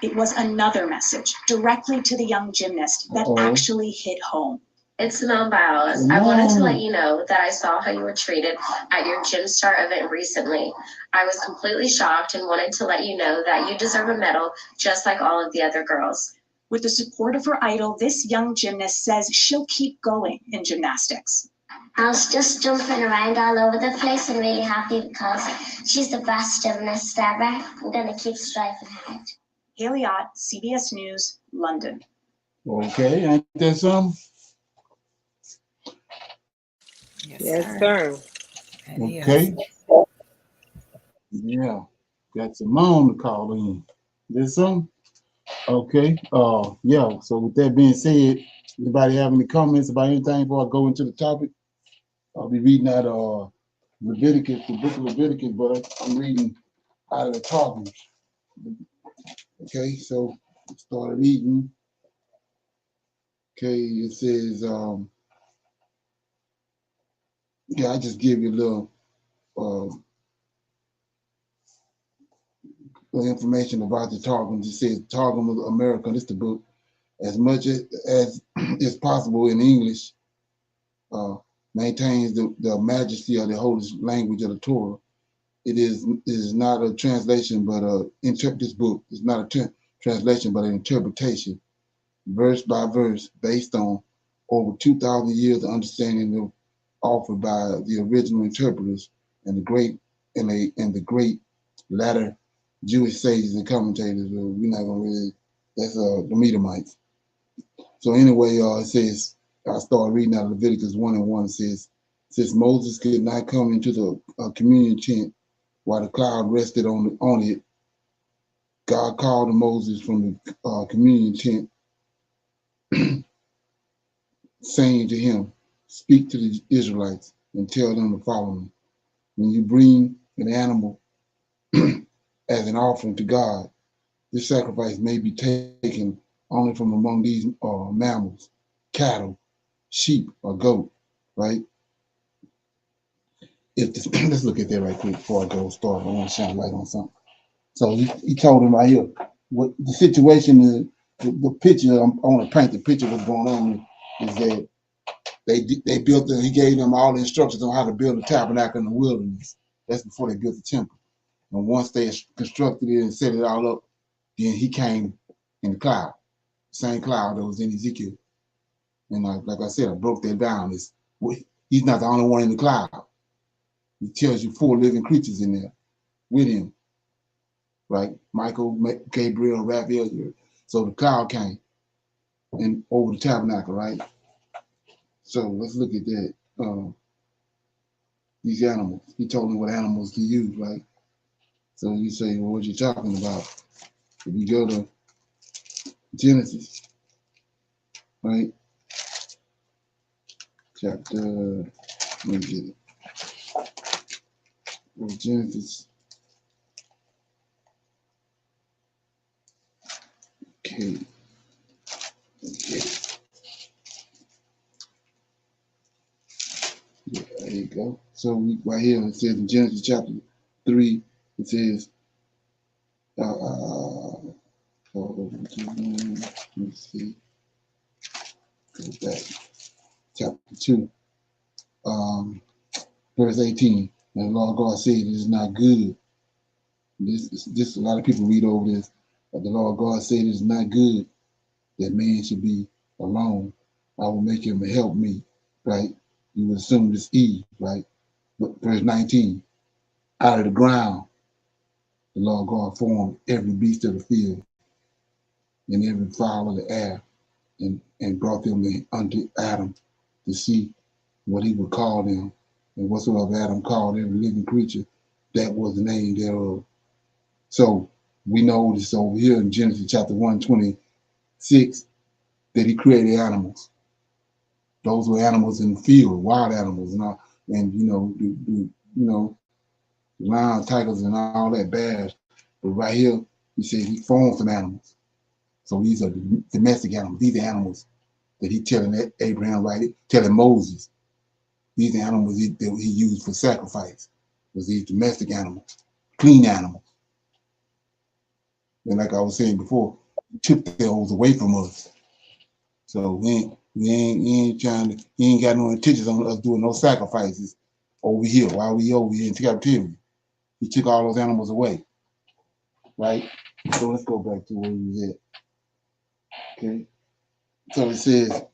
It was another message directly to the young gymnast that actually hit home. It's Simone Biles. I wanted to let you know that I saw how you were treated at your Gym Star event recently. I was completely shocked and wanted to let you know that you deserve a medal just like all of the other girls. With the support of her idol, this young gymnast says she'll keep going in gymnastics. I was just jumping around all over the place and really happy because she's the best gymnast ever. I'm going to keep striving hard. Haley Ott, CBS News, London. Okay, ain't that something? Yes, sir. Okay. Yeah, got Simone to call in. This something? Okay. Yeah. So with that being said, anybody have any comments about anything before I go into the topic? I'll be reading out Leviticus, the book of Leviticus, but I'm reading out of the Targums. Okay, so started reading. Okay, it says, yeah, I just give you a little information about the Targums. It says Targum of America. This is the book. As much as is possible in English, maintains the majesty of the holy language of the Torah. It is not a translation, but this book is not a translation, but an interpretation, verse by verse, based on over 2,000 years of understanding offered by the original interpreters and the great latter Jewish sages and commentators. We're not gonna really. That's the Medamites. So anyway, it says, I start reading out of Leviticus 1:1. It says, since Moses could not come into the communion tent while the cloud rested on it, God called to Moses from the communion tent, saying to him, speak to the Israelites and tell them the following. When you bring an animal as an offering to God, this sacrifice may be taken only from among these mammals, cattle, sheep, or goat, right? Let's look at that right quick before I go start. I want to shine light on something. So he told him right here, what the situation is, the picture, I want to paint the picture what's going on is that they built he gave them all the instructions on how to build a tabernacle in the wilderness. That's before they built the temple. And once they constructed it and set it all up, then he came in the cloud, the same cloud that was in Ezekiel. And like I said, I broke that down. He's not the only one in the cloud. He tells you 4 living creatures in there with him, right? Michael, Gabriel, Raphael. So the cloud came and over the tabernacle, right? So let's look at that. These animals. He told me what animals to use, right? So you say, well, what you talking about? If you go to Genesis, right? Chapter, let me get it. Genesis. Okay. Yeah, there you go. So right here it says in Genesis chapter 3, it says, let me see. Go back. Chapter 2, verse 18. And the Lord God said, it is not good. This a lot of people read over this. But the Lord God said, it is not good that man should be alone. I will make him help me, right? You would assume this Eve, right? But verse 19, out of the ground, the Lord God formed every beast of the field and every fowl of the air and brought them unto Adam to see what he would call them. And whatsoever Adam called every living creature, that was the name thereof. So we know this over here in Genesis chapter 1:26 that he created animals. Those were animals in the field, wild animals, and lions, tigers, and all that bears. But right here, he said he formed some animals. So these are the domestic animals. These are animals that he telling Abraham, right? Telling Moses. These are animals that he used for sacrifice. Was these domestic animals, clean animals. And like I was saying before, he took those away from us. So he ain't got no intentions on us doing no sacrifices over here while we over here in captivity. He took all those animals away, right? So let's go back to where we was at. Okay. So it says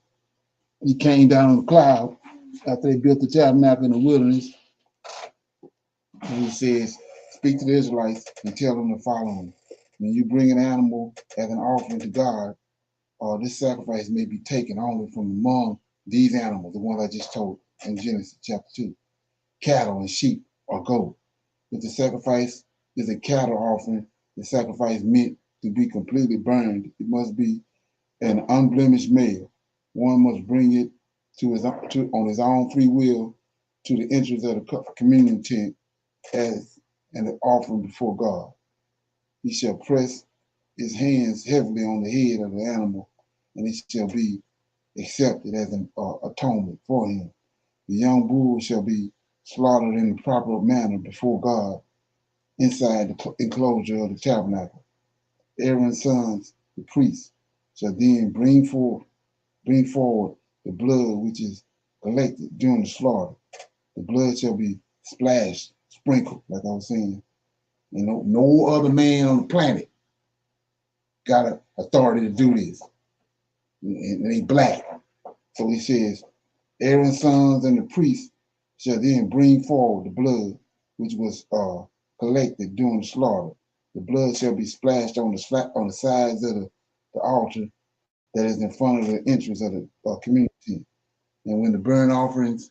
he came down on the cloud after they built the tabernacle in the wilderness. And he says, speak to the Israelites and tell them the following. When you bring an animal as an offering to God, this sacrifice may be taken only from among these animals, the ones I just told in Genesis chapter 2, cattle and sheep or goat. If the sacrifice is a cattle offering, the sacrifice meant to be completely burned. It must be an unblemished male. One must bring it on his own free will to the entrance of the communion tent as an offering before God. He shall press his hands heavily on the head of the animal, and it shall be accepted as an atonement for him. The young bull shall be slaughtered in the proper manner before God inside the enclosure of the tabernacle. Aaron's sons, the priests, shall then bring forward the blood which is collected during the slaughter. The blood shall be splashed, sprinkled, like I was saying. No other man on the planet got authority to do this. And they black. So he says, Aaron's sons and the priests shall then bring forward the blood which was collected during the slaughter. The blood shall be splashed on the sides of the altar that is in front of the entrance of the community. And when the burnt offerings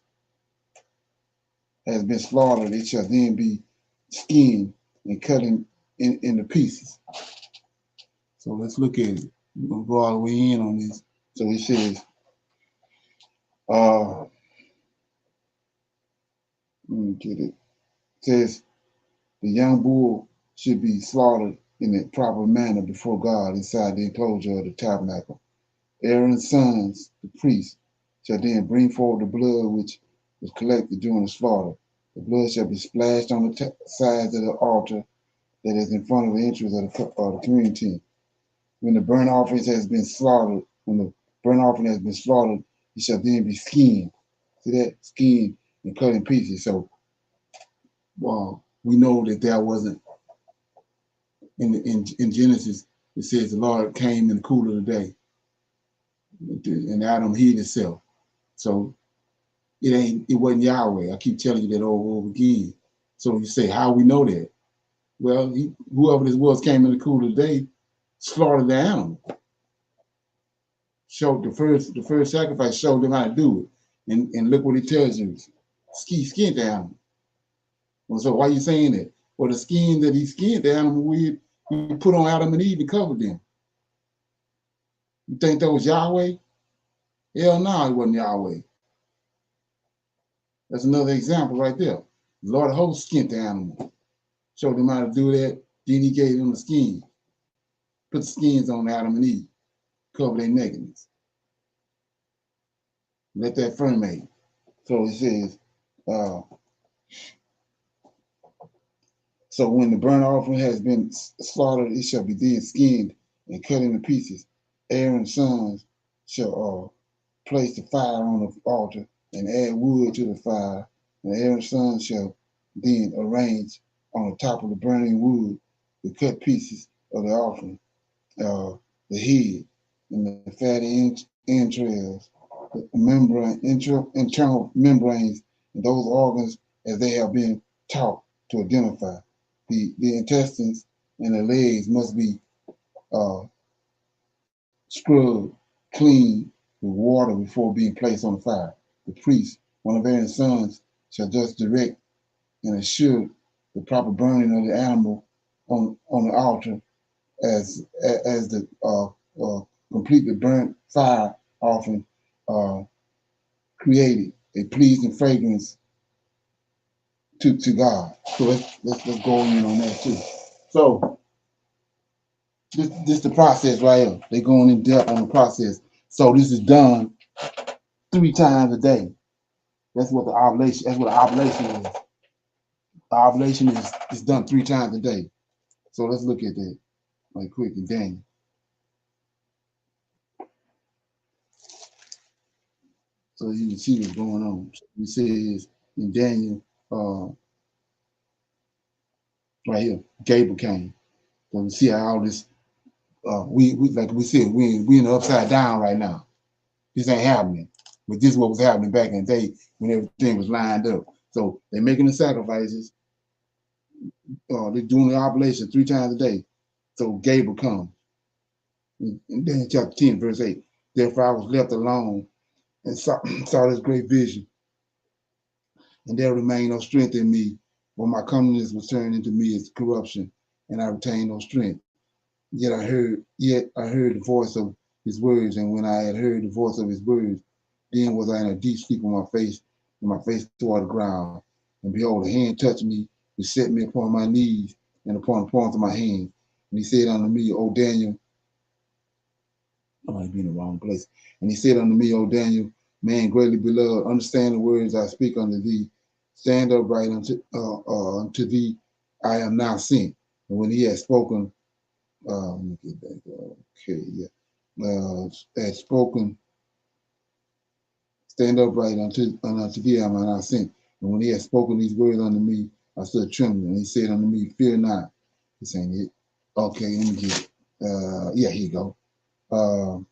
has been slaughtered, it shall then be skinned and cut in the pieces. So let's look at it. We're going to go all the way in on this. So he says, let me get it. It says, the young bull should be slaughtered in a proper manner before God inside the enclosure of the tabernacle. Aaron's sons, the priests, shall then bring forward the blood which was collected during the slaughter. The blood shall be splashed on the sides of the altar that is in front of the entrance of the community. When the burnt offering has been slaughtered, it shall then be skinned. See that? Skinned and cut in pieces. So we know that there wasn't in Genesis. It says the Lord came in the cool of the day. And Adam hid himself. So it wasn't Yahweh. I keep telling you that over and over again. So you say, how we know that? Well, whoever this was came in the cool of the day, slaughtered the animal. Showed the first sacrifice, showed them how to do it. And look what it tells you. Skin the animal. And so why are you saying that? Well, the skin that he skinned the animal with, he put on Adam and Eve and covered them. You think that was Yahweh? Hell no, it wasn't Yahweh. That's another example right there. The Lord of hosts skinned the animal. Showed them how to do that. Then he gave them the skin. Put the skins on Adam and Eve. Cover their nakedness. Let that ferment. So it says, so when the burnt offering has been slaughtered, it shall be then skinned and cut into pieces. Aaron's sons shall place the fire on the altar and add wood to the fire. And Aaron's sons shall then arrange on the top of the burning wood the cut pieces of the offering, the head and the fatty entrails, the membrane, internal membranes, and those organs as they have been taught to identify. The intestines and the legs must be scrubbed clean with water before being placed on the fire. The priest, one of Aaron's sons, shall just direct and assure the proper burning of the animal on the altar as the completely burnt fire offering created a pleasing fragrance to God. So let's go in on that too. So this the process right here. They're going in depth on the process. So this is done 3 times a day. That's what the oblation. That's what the oblation is. The oblation is done 3 times a day. So let's look at that right quick in Daniel. So you can see what's going on. It says in Daniel, right here, Gabriel came. So we see how all this. We like we said, we in the upside down right now. This ain't happening. But this is what was happening back in the day when everything was lined up. So they're making the sacrifices. They're doing the oblation 3 times a day. So Gabriel comes. And then in chapter 10, verse 8, therefore I was left alone and saw this great vision. And there remained no strength in me, for my comeliness was turned into me as corruption, and I retained no strength. Yet I heard the voice of his words, and when I had heard the voice of his words, then was I in a deep sleep on my face, and my face toward the ground. And behold, a hand touched me, which set me upon my knees and upon the palms of my hands. And he said unto me, O Daniel, I might be in the wrong place. And he said unto me, O Daniel, man greatly beloved, understand the words I speak unto thee. Stand upright unto thee, I am now sent. And when he had spoken, let me get back. Okay, yeah. Had spoken, stand upright unto thee, I am now sent. And when he had spoken these words unto me, I stood trembling. And he said unto me, fear not. This ain't it. Okay, let me get it. Yeah, here you go.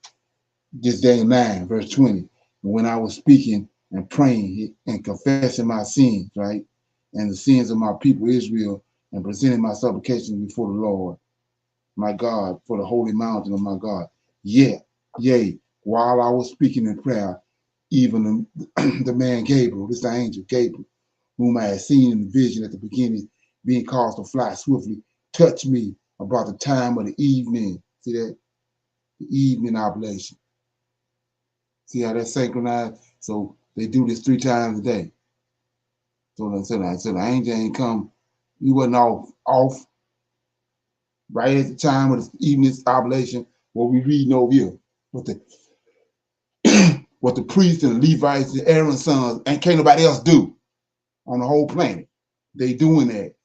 This Daniel 9, verse 20. When I was speaking and praying and confessing my sins, right? And the sins of my people Israel, and presenting my supplications before the Lord, my God, for the holy mountain of my God. Yea, while I was speaking in prayer, even the man Gabriel, this is the angel Gabriel, whom I had seen in the vision at the beginning, being caused to fly swiftly, touched me about the time of the evening. See that? The evening oblation. See how that's synchronized? So they do this 3 times a day. So the angel ain't come. He wasn't off right at the time of the evening oblation. What we reading over here, what the priests and Levites and Aaron's sons and can't nobody else do on the whole planet. They doing that,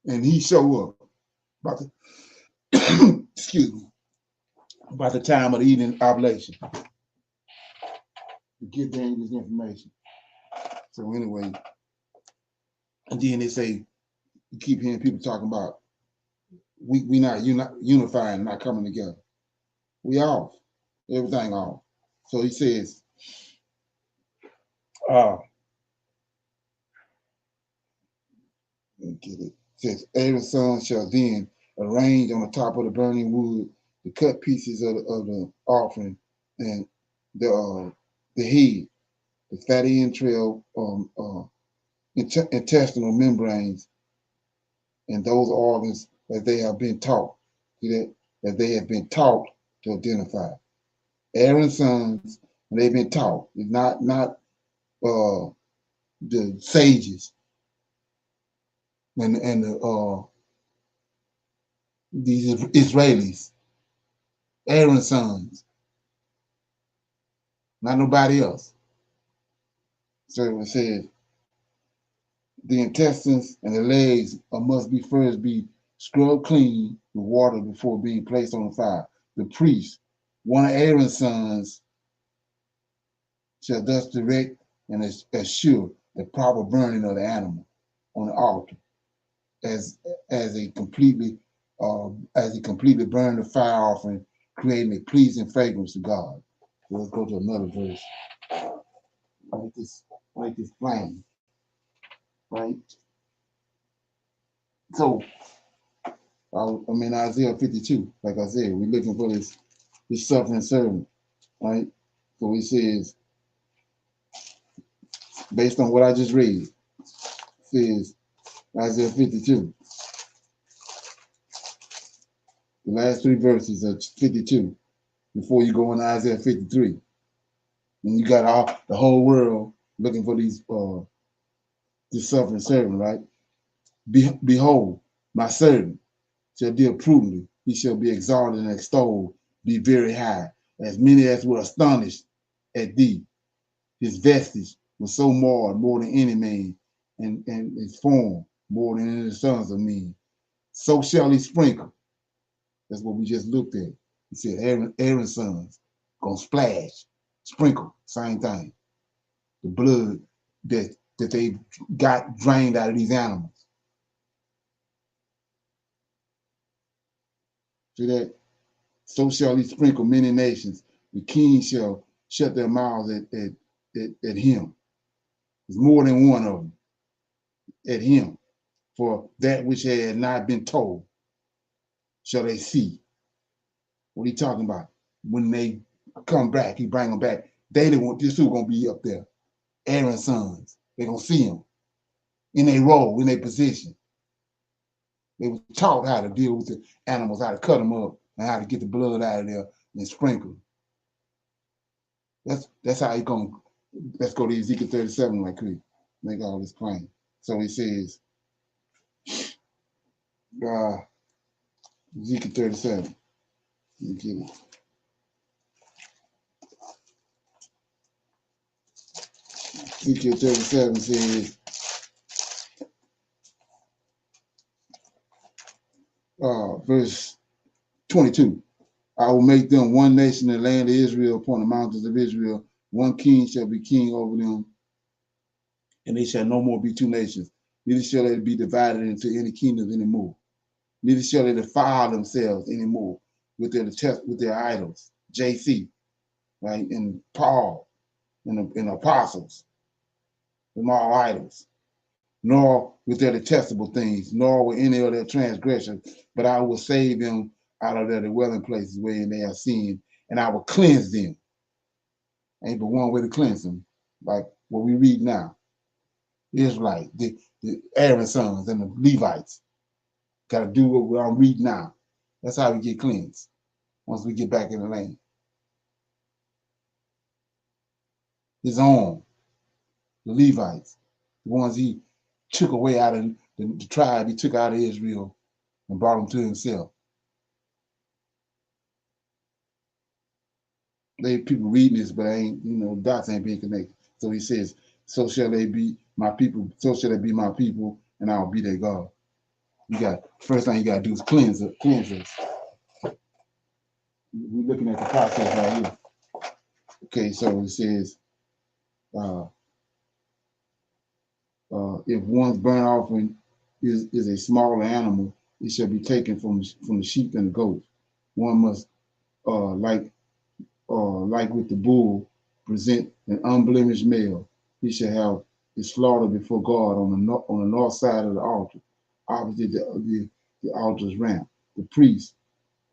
and he show up about the excuse me, about the time of the evening oblation to give them this information. So anyway, and then they say you keep hearing people talking about we not unifying, not coming together. We off. everything off. So he says, let me get it. It says, Aaron's son shall then arrange on the top of the burning wood the cut pieces of the offering and the head, the fatty entrail, intestinal membranes, and those organs that they have been taught. See that they have been taught to identify. Aaron's sons, and they've been taught. It's not the sages and these Israelis. Aaron's sons, not nobody else. So it says the intestines and the legs must be first be scrubbed clean with water before being placed on the fire. The priest, one of Aaron's sons, shall thus direct and assure the proper burning of the animal on the altar as he completely burned the fire offering, creating a pleasing fragrance to God. So let's go to another verse. Like this plain, right? So, Isaiah 52, like I said, we're looking for this suffering servant, right? So he says, based on what I just read, says Isaiah 52, the last three verses of 52, before you go into Isaiah 53. And you got the whole world looking for this suffering servant, right? Behold, my servant shall deal prudently. He shall be exalted and extolled, be very high. As many as were astonished at thee, his vestige was so marred more than any man, and his form more than any of the sons of men. So shall he sprinkle. That's what we just looked at. He said, Aaron's sons gonna splash, sprinkle, same thing. The blood that they got drained out of these animals. See that? So shall he sprinkle many nations. The kings shall shut their mouths at him. There's more than one of them at him. For that which had not been told shall they see. What are you talking about? When they come back, he bring them back. They didn't want this who gonna be up there. Aaron's sons. They're gonna see him in their role, in their position. They were taught how to deal with the animals, how to cut them up, and how to get the blood out of there and sprinkle. That's how he going. Let's go to Ezekiel 37 right quick. Make all this plain. So he says, Ezekiel 37. Let me get it. Ezekiel 37 says, verse 22. I will make them one nation in the land of Israel upon the mountains of Israel. One king shall be king over them, and they shall no more be two nations. Neither shall they be divided into any kingdoms anymore. Neither shall they defile themselves anymore with their idols. JC, right? And Paul and apostles, them all idols. Nor with their detestable things, nor with any of their transgressions, but I will save them out of their dwelling places wherein they are seen, and I will cleanse them. Ain't but one way to cleanse them, like what we read now. Israelite, the Aaron's sons and the Levites got to do what I'm reading now. That's how we get cleansed once we get back in the land. His own, the Levites, the ones he took away out of the tribe he took out of Israel and brought them to himself. They people reading this, but ain't, dots ain't being connected. So he says, so shall they be my people, so shall they be my people, and I'll be their God. First thing you gotta do is cleanse us. We're looking at the process right here. Okay, so it says, if one's burnt offering is a smaller animal, it shall be taken from the sheep and the goats. One must, like with the bull, present an unblemished male. He shall have his slaughter before God on the north side of the altar, opposite the altar's ramp. The priests,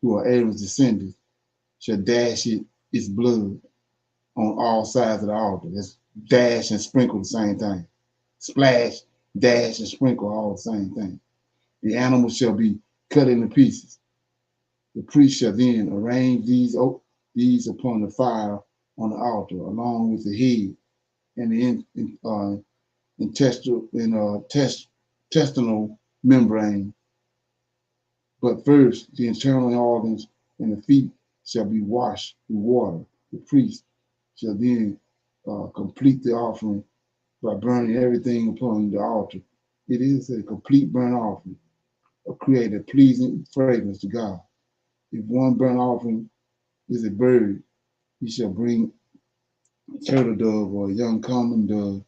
who are Aaron's descendants, shall dash its blood on all sides of the altar. That's dash and sprinkle the same thing. Splash, dash, and sprinkle all the same thing. The animal shall be cut into pieces. The priest shall then arrange these upon the fire on the altar, along with the head and the intestinal membrane. But first, the internal organs and the feet shall be washed with water. The priest shall then complete the offering by burning everything upon the altar. It is a complete burnt offering, create a pleasing fragrance to God. If one burnt offering is a bird, he shall bring a turtle dove or a young common dove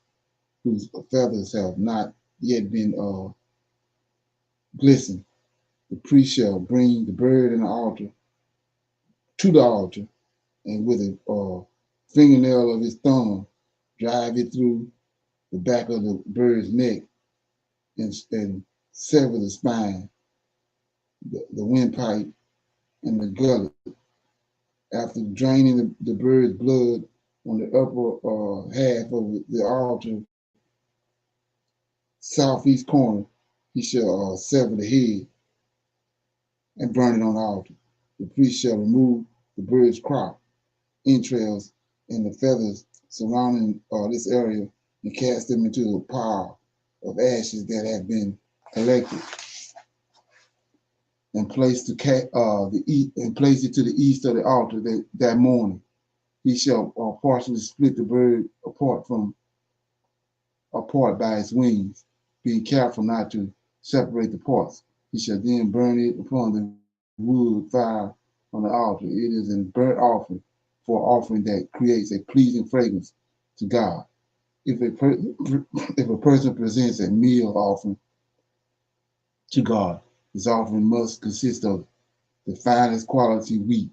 whose feathers have not yet been glistened. The priest shall bring the bird and the altar to the altar, and with a fingernail of his thumb, drive it through the back of the bird's neck and sever the spine, the windpipe, and the gullet. After draining the bird's blood on the upper half of the altar, southeast corner, he shall sever the head and burn it on the altar. The priest shall remove the bird's crop, entrails, and the feathers surrounding this area and cast them into a pile of ashes that have been collected and place it to the east of the altar that morning. He shall partially split the bird apart by its wings, being careful not to separate the parts. He shall then burn it upon the wood fire on the altar. It is a burnt offering for offering that creates a pleasing fragrance to God. If a person presents a meal offering to God, his offering must consist of the finest quality wheat,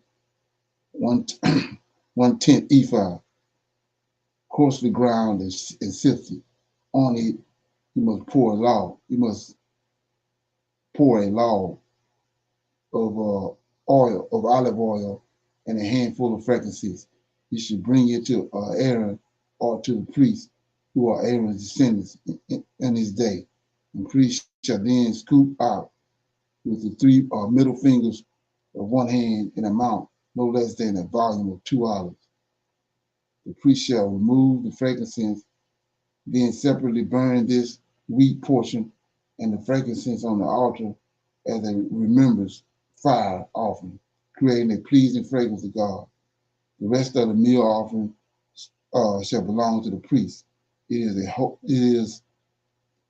1/10 ephah, coarsely ground and sifted. On it, you must pour a log. You must pour a log of olive oil, and a handful of frankincense. You should bring it to Aaron or to the priests, who are Aaron's descendants in his day. And priest shall then scoop out with the three middle fingers of one hand an amount no less than a volume of 2 olives. The priest shall remove the frankincense, then separately burn this wheat portion and the frankincense on the altar as a remembrance fire offering, creating a pleasing fragrance to God. The rest of the meal offering shall belong to the priest. It is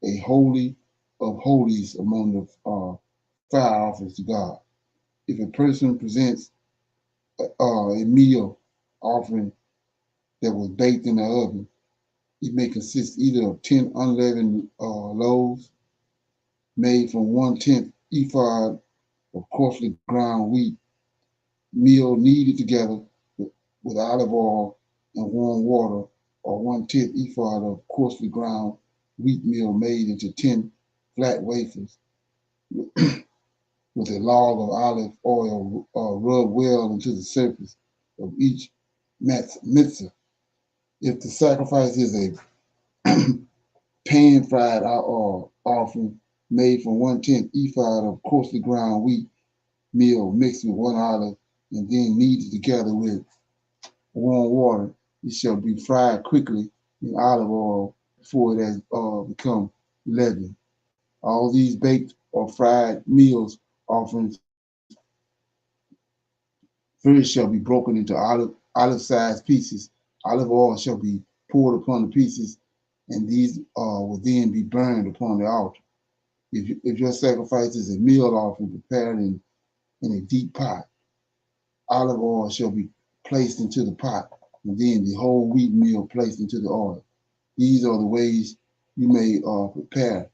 a holy of holies among the fire offerings to God. If a person presents a meal offering that was baked in the oven, it may consist either of 10 unleavened loaves made from 1/10 ephah of coarsely ground wheat meal kneaded together with olive oil and warm water, or 1/10 ephah of coarsely ground wheat meal made into 10 flat wafers with a log of olive oil rubbed well into the surface of each mitzvah. If the sacrifice is a pan-fried offering made from 1/10 ephah of coarsely ground wheat meal mixed with 1 olive and then kneaded together with warm water, it shall be fried quickly in olive oil before it has become leavened. All these baked or fried meals offerings first shall be broken into olive-sized pieces. Olive oil shall be poured upon the pieces, and these will then be burned upon the altar. If your sacrifice is a meal offering prepared in a deep pot, olive oil shall be placed into the pot, and then the whole wheat meal placed into the oil. These are the ways you may prepare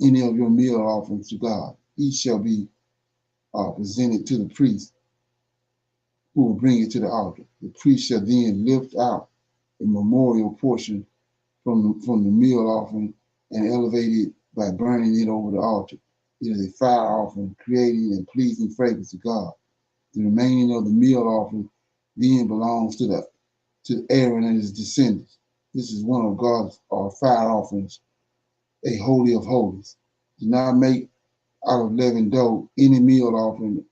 any of your meal offerings to God. Each shall be presented to the priest who will bring it to the altar. The priest shall then lift out a memorial portion from the meal offering and elevate it by burning it over the altar. It is a fire offering, creating and pleasing fragrance to God. The remaining of the meal offering then belongs to Aaron and his descendants. This is one of God's fire offerings, a holy of holies. Do not make out of leavened dough any meal offering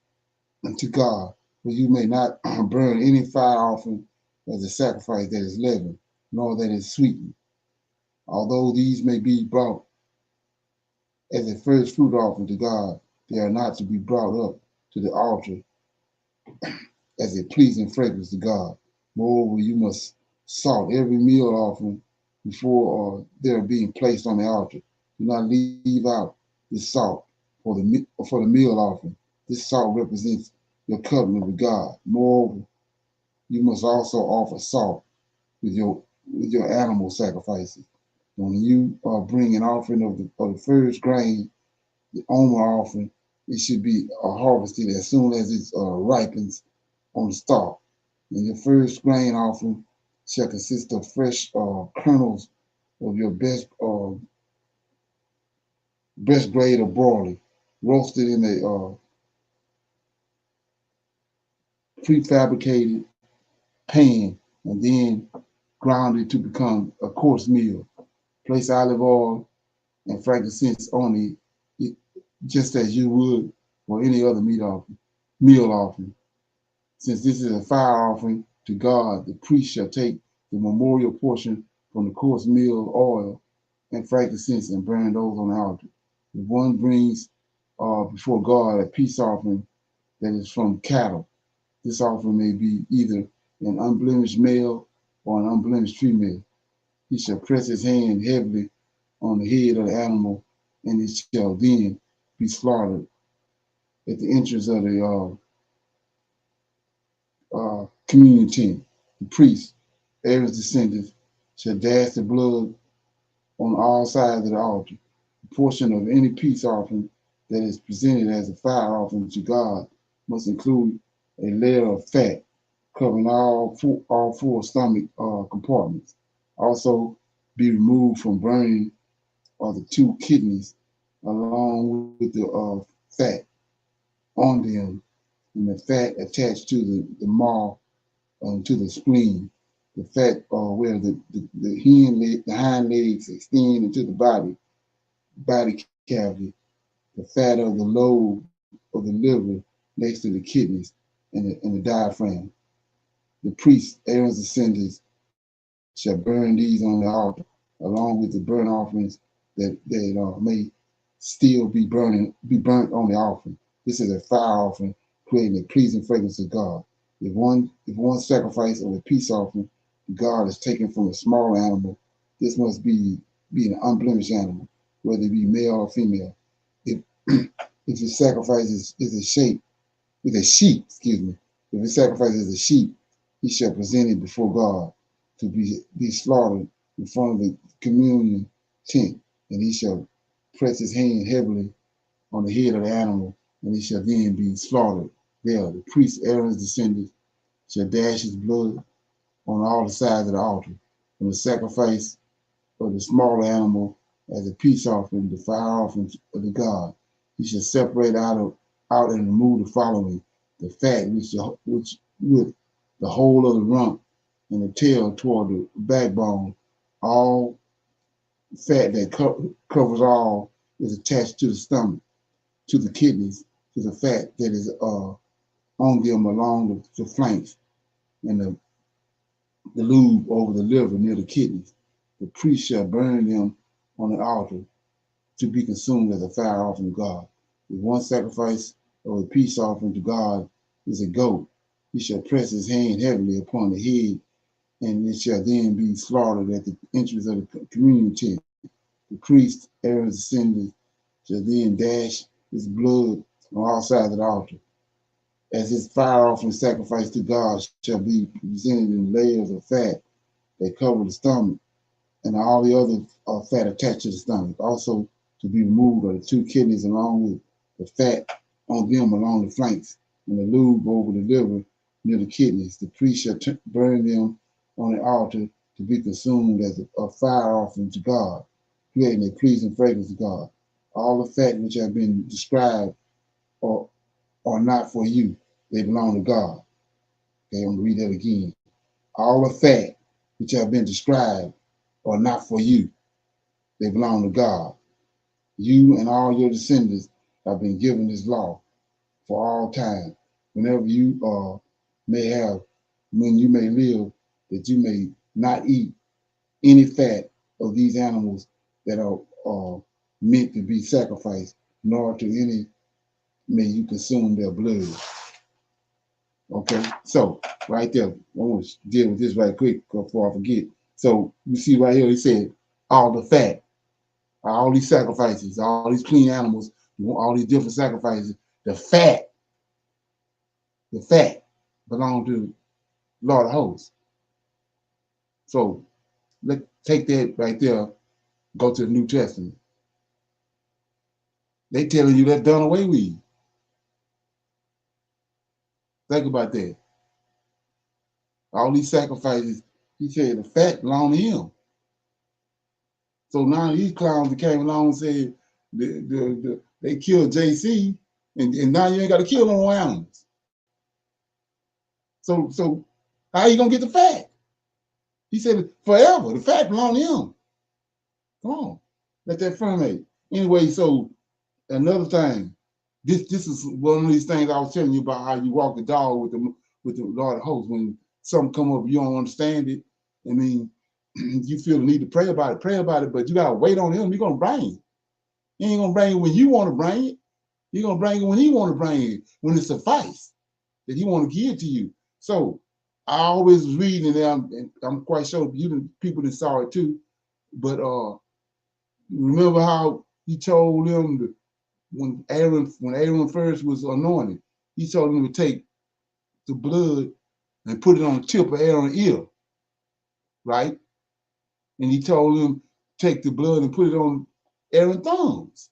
unto God, for you may not burn any fire offering as a sacrifice that is leavened, nor that is sweetened. Although these may be brought as a first fruit offering to God, they are not to be brought up to the altar as a pleasing fragrance to God. Moreover, you must salt every meal offering before they're being placed on the altar. Do not leave out the salt for the meal offering. This salt represents your covenant with God. Moreover, you must also offer salt with your animal sacrifices. When you bring an offering of the first grain, the Omer offering, it should be harvested as soon as it ripens on the stalk. And your first grain offering shall consist of fresh kernels of your best grade of barley, roasted in a prefabricated pan, and then grounded to become a coarse meal. Place olive oil and frankincense on it, just as you would for any other meal offering. Since this is a fire offering to God, the priest shall take the memorial portion from the coarse meal oil and frankincense and burn those on the altar. If one brings before God a peace offering that is from cattle, this offering may be either an unblemished male or an unblemished female. He shall press his hand heavily on the head of the animal, and it shall then be slaughtered at the entrance of the communion tent. The priest, Aaron's descendants, shall dash the blood on all sides of the altar. The portion of any peace offering that is presented as a fire offering to God must include a layer of fat covering all four stomach compartments. Also, be removed from burning the two kidneys along with the fat on them, and the fat attached to the maw to the spleen. The fat where the hind legs extend into the body cavity. The fat of the lobe of the liver next to the kidneys and the diaphragm. The priest, Aaron's descendants, shall burn these on the altar, along with the burnt offerings that may still be burnt on the offering. This is a fire offering, creating a pleasing fragrance to God. If one sacrifice of a peace offering to God is taken from a small animal, this must be an unblemished animal, whether it be male or female. If the sacrifice is a sheep, if the sacrifice is a sheep, he shall present it before God to be slaughtered in front of the communion tent, and he shall press his hand heavily on the head of the animal, and he shall then be slaughtered there. The priest, Aaron's descendants, shall dash his blood on all the sides of the altar. From the sacrifice of the smaller animal as a peace offering, the fire offering of the God, he shall separate out and remove the following: the fat which with the whole of the rump and the tail toward the backbone. All fat that covers all is attached to the stomach, to the kidneys, to the fat that is on them along the flanks, and the lube over the liver near the kidneys. The priest shall burn them on the altar to be consumed as a fire offering to God. If one sacrifice of a peace offering to God is a goat, he shall press his hand heavily upon the head, and it shall then be slaughtered at the entrance of the communion tent. The priest, Aaron's descendants, shall then dash his blood on all sides of the altar. As his fire offering sacrifice to God shall be presented in layers of fat that cover the stomach and all the other fat attached to the stomach. Also to be removed are the two kidneys along with the fat on them along the flanks and the lube over the liver near the kidneys. The priest shall burn them on the altar to be consumed as a fire offering to God, creating a pleasing fragrance to God. All the fat which have been described are not for you. They belong to God. Okay, I'm going to read that again. All the fat which have been described are not for you. They belong to God. You and all your descendants have been given this law for all time. Whenever you may have, when you may live, that you may not eat any fat of these animals that are meant to be sacrificed, nor to any may you consume their blood. Okay, so right there, I want to deal with this right quick before I forget. So you see right here, he said all the fat, all these sacrifices, all these clean animals, all these different sacrifices, the fat belong to Lord of hosts. So let's take that right there, go to the New Testament. They telling you that's done away with. Think about that. All these sacrifices, he said the fat belong to him. So now these clowns that came along and said they killed JC, and now you ain't got to kill no more animals. So how you gonna get the fat? He said forever, the fat belong to him. Come on, let that ferment. Anyway, so another thing, this is one of these things I was telling you about, how you walk the dog with the Lord of hosts. When something come up, you don't understand it. I mean, you feel the need to pray about it, but you gotta wait on him. You're gonna bring it. He ain't gonna bring it when you want to bring it. You're gonna bring it when he want to bring it, when it suffice that he want to give to you. So I always was reading, and I'm quite sure people that saw it too. But remember how he told them when Aaron first was anointed, he told them to take the blood and put it on the tip of Aaron's ear, right? And he told them take the blood and put it on Aaron's thumbs.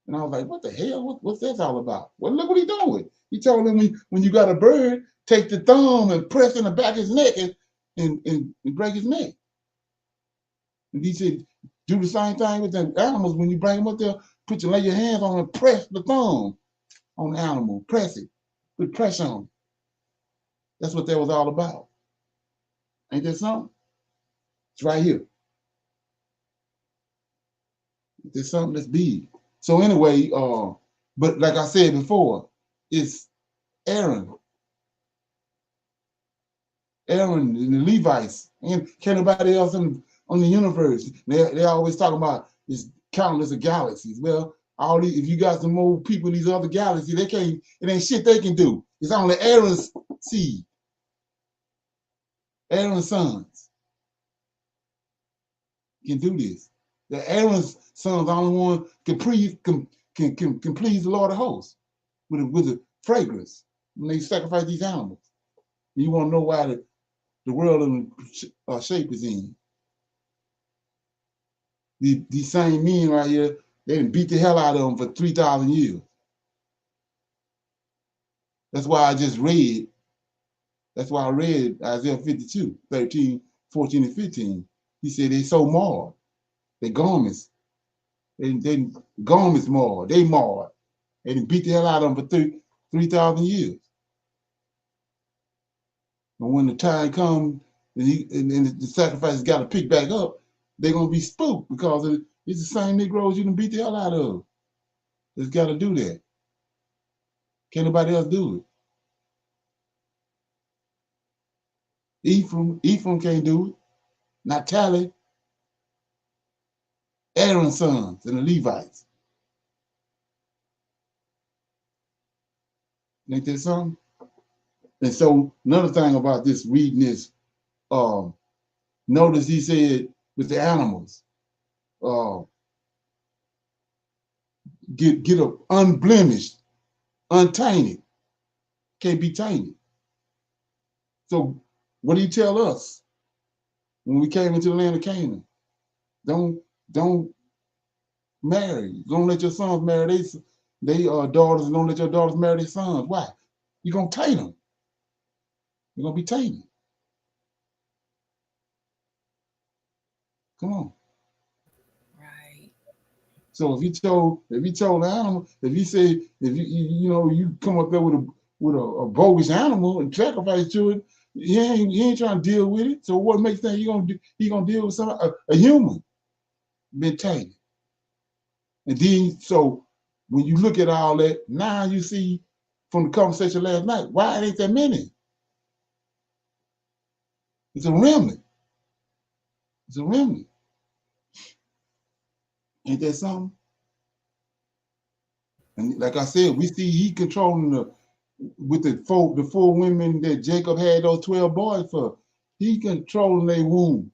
And I was like, what the hell? What's this all about? Well, look what he's doing. He told them when you got a bird, take the thumb and press in the back of his neck and break his neck. And he said, do the same thing with the animals. When you bring them up there, lay your hands on and press the thumb on the animal. Press it. Put pressure on it. That's what that was all about. Ain't that something? It's right here. There's something that's big. So anyway, but like I said before, it's Aaron and the Levites, and can't nobody else on the universe. They always talk about this countless of galaxies. Well, all these, if you got some more people in these other galaxies, they can't. It ain't shit they can do. It's only Aaron's seed, Aaron's sons can do this. The Aaron's sons, the only one can please the Lord of hosts with a fragrance when they sacrifice these animals. You want to know why the world and shape is in. These same men right here, they done beat the hell out of them for 3,000 years. That's why I just read. That's why I read Isaiah 52, 13, 14, and 15. He said they so marred. Their garments, they garments marred. They marred. They done beat the hell out of them for 3,000 years. And when the time comes and the sacrifices got to pick back up, they're going to be spooked because it's the same Negroes you done beat the hell out of. It's got to do that. Can't nobody else do it. Ephraim can't do it. Not Tally. Aaron's sons and the Levites. Ain't that something? And so another thing about this reading is, notice he said with the animals, get up unblemished, untainted, can't be tainted. So what do you tell us when we came into the land of Canaan? Don't marry. Don't let your sons marry they daughters, and don't let your daughters marry their sons. Why? You're gonna taint them. They're gonna be tainted. Come on. Right. So if he told the animal, you come up there with a bogus animal and sacrifice to it, he ain't trying to deal with it. So what makes that he gonna deal with a human been tainted? And then so when you look at all that, now you see from the conversation last night, why it ain't that many? It's a remnant. It's a remnant. Ain't that something? And like I said, we see he controlling with the four women that Jacob had those 12 boys for. He controlling their womb.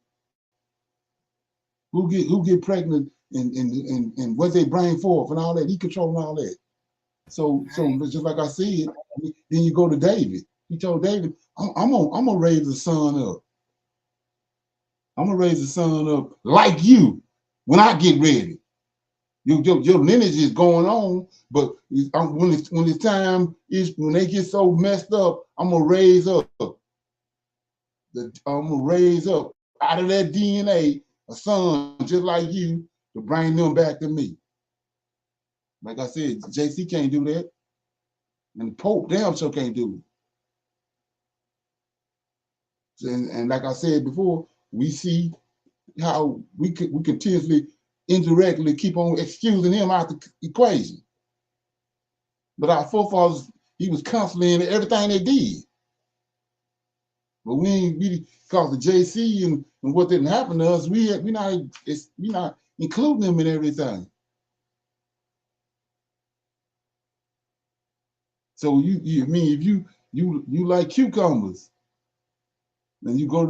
Who get pregnant and what they bring forth and all that. He controlling all that. So just like I said, then you go to David. He told David, I'm gonna raise a son up. I'm gonna raise a son up like you when I get ready. Your lineage is going on, but when it's time is when they get so messed up, I'm gonna raise up. I'm gonna raise up out of that DNA a son just like you to bring them back to me. Like I said, JC can't do that, and the Pope damn sure can't do it. And like I said before, we see how we continuously indirectly keep on excusing him out the equation. But our forefathers, he was constantly in everything they did. But because of JC and what didn't happen to us, we not including them in everything. So if you like cucumbers, and you go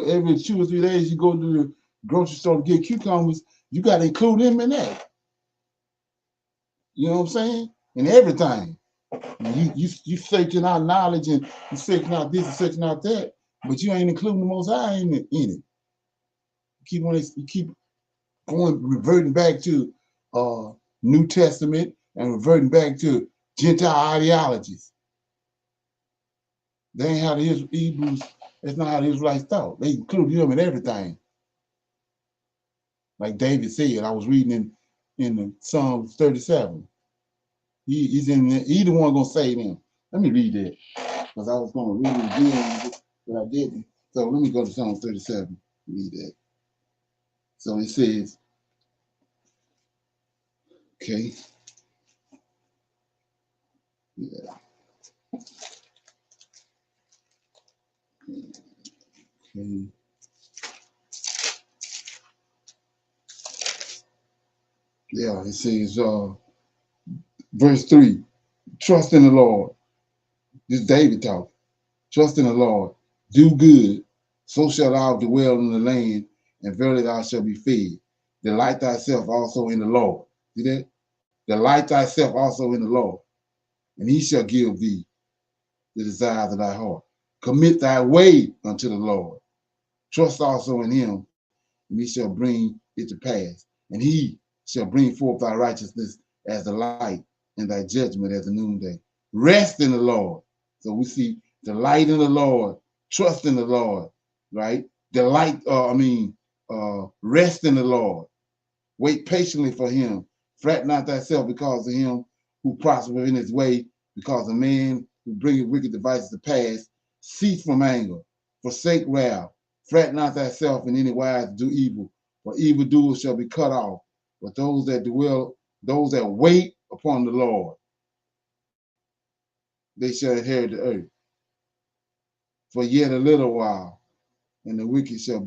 every 2 or 3 days, you go to the grocery store to get cucumbers, you got to include them in that. You know what I'm saying? In everything. You searching out knowledge and you searching out this and searching out that, but you ain't including the Most High in it. You keep reverting back to New Testament and reverting back to Gentile ideologies. They ain't how the Hebrews. That's not how the Israelites thought. They included them in everything. Like David said, I was reading in Psalm 37. He's in there, he the one gonna save them. Let me read that. Because I was gonna read it again, but I didn't. So let me go to Psalm 37. Read that. So it says, okay. Yeah. Okay. Yeah, it says verse 3, trust in the Lord. This is David talking. Trust in the Lord, do good, so shall thou dwell in the land, and verily thou shalt be fed. Delight thyself also in the Lord. See that? Delight thyself also in the Lord, and he shall give thee the desires of thy heart. Commit thy way unto the Lord. Trust also in him, and he shall bring it to pass. And he shall bring forth thy righteousness as the light, and thy judgment as the noonday. Rest in the Lord. So we see delight in the Lord, trust in the Lord, right? Rest in the Lord. Wait patiently for him. Fret not thyself because of him who prospereth in his way, because of man who bringeth wicked devices to pass. Cease from anger, forsake wrath. Fret not thyself in any wise to do evil, for evildoers shall be cut off. But those that wait upon the Lord, they shall inherit the earth. For yet a little while, and the wicked shall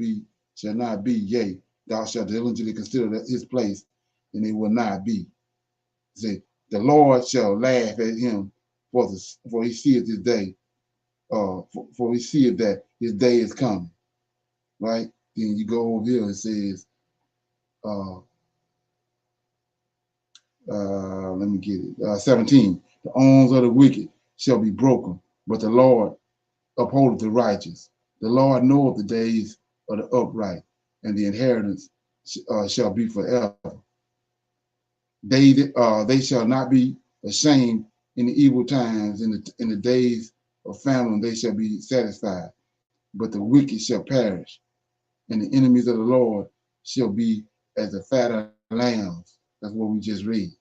not be. Yea, thou shalt diligently consider his place, and it will not be. See, the Lord shall laugh at him, for he seeth his day. For he seeth that his day is coming. Right? Then you go over here, it says, let me get it. 17. The arms of the wicked shall be broken, but the Lord upholdeth the righteous. The Lord knoweth the days of the upright, and the inheritance shall be forever. They shall not be ashamed in the evil times, in the days of famine, they shall be satisfied. But the wicked shall perish, and the enemies of the Lord shall be as the fat of lambs. That's what we just read.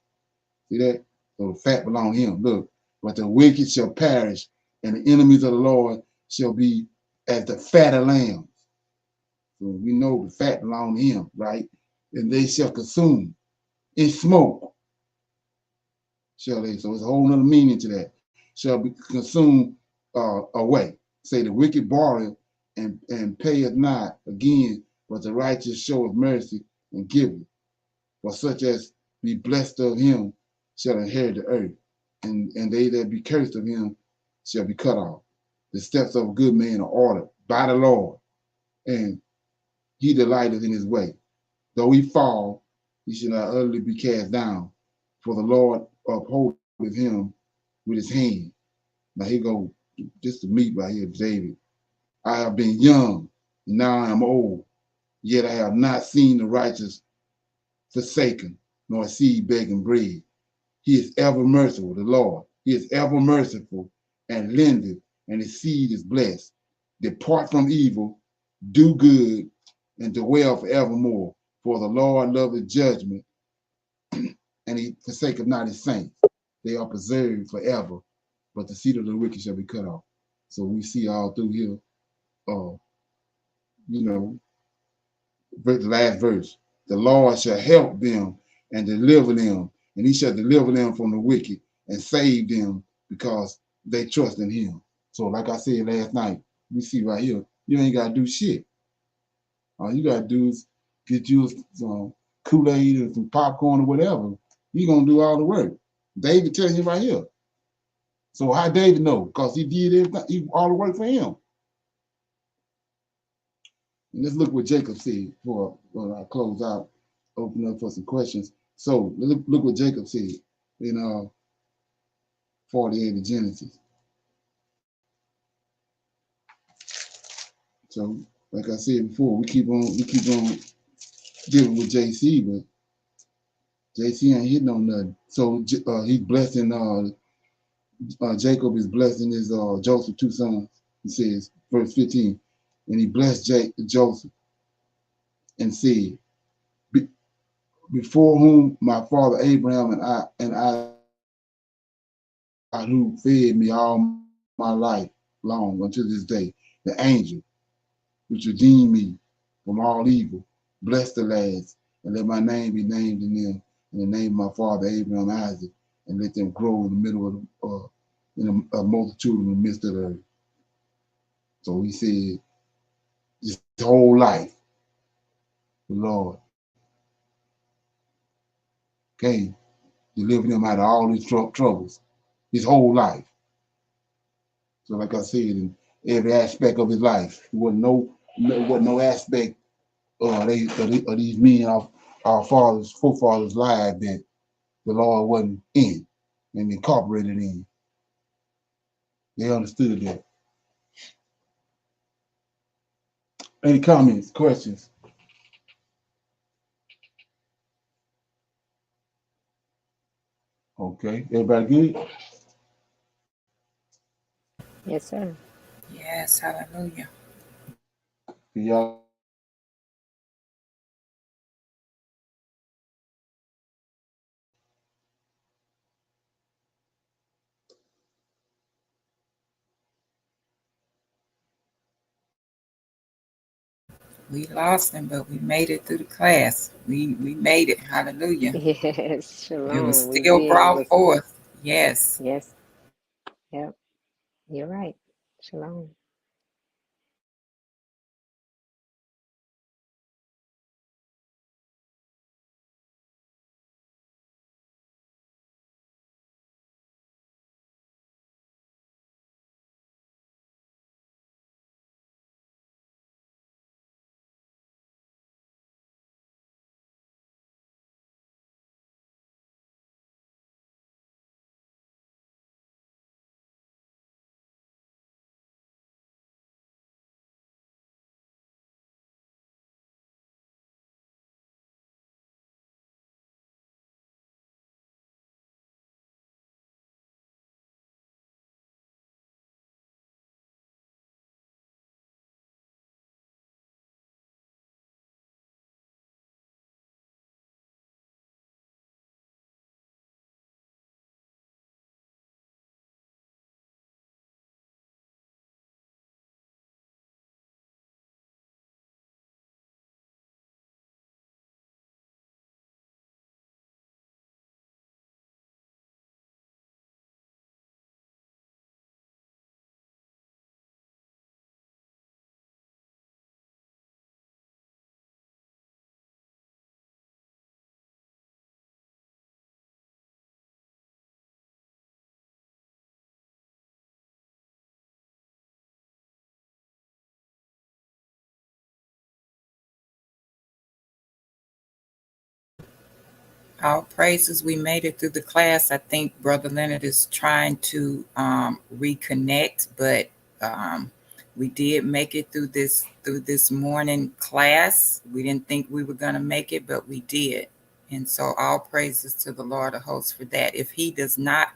See that? So the fat belong to him. Look, but the wicked shall perish, and the enemies of the Lord shall be as the fat of lambs. So we know the fat belong to him, right? And they shall consume in smoke. Shall they? So it's a whole nother meaning to that. Shall be consumed away. Say the wicked borrow and payeth not again, but the righteous showeth mercy and giveth. For such as be blessed of him shall inherit the earth, and they that be cursed of him shall be cut off. The steps of a good man are ordered by the Lord, and he delighteth in his way. Though he fall, he shall not utterly be cast down, for the Lord upholdeth him with his hand. Now here go just the meat right here, David. I have been young, and now I am old, yet I have not seen the righteous forsaken, nor seed begging bread. He is ever merciful, the Lord. He is ever merciful and lendeth, and his seed is blessed. Depart from evil, do good, and dwell forevermore. For the Lord loveth judgment, and he forsaketh not his saints. They are preserved forever, but the seed of the wicked shall be cut off. So we see all through here, the last verse. The Lord shall help them and deliver them, and he shall deliver them from the wicked and save them because they trust in him. So like I said last night, we see right here, you ain't got to do shit. All you got to do is get you some Kool-Aid or some popcorn or whatever. You're going to do all the work. David telling you right here. So how David know? Because he did everything, all the work for him. And let's look what Jacob said before I close out, open up for some questions. So look what Jacob said in 48 of Genesis. So like I said before, we keep on dealing with JC, but JC ain't hitting on nothing. So he's blessing Jacob is blessing his Joseph two sons. He says, verse 15, and he blessed Joseph and said, before whom my father Abraham and I who fed me all my life long until this day, the angel which redeemed me from all evil, bless the lads, and let my name be named in them, in the name of my father Abraham Isaac, and let them grow in the middle of in a multitude in the midst of the earth. So he said, his whole life, the Lord came, delivering him out of all his troubles, his whole life. So like I said, in every aspect of his life, there wasn't no aspect of these men of our forefathers' lives that the Lord wasn't in and incorporated in. They understood that. Any comments, questions? Okay, everybody good? Yes, sir. Yes, hallelujah. Y'all. We lost him, but we made it through the class. We made it. Hallelujah. Yes, It was shalom. We still did. It brought was, forth. Yes. yes. Yep. You're right. Shalom. All praises. We made it through the class. I think Brother Leonard is trying to reconnect, but we did make it through this morning class. We didn't think we were going to make it, but we did. And so all praises to the Lord of hosts for that. If he does not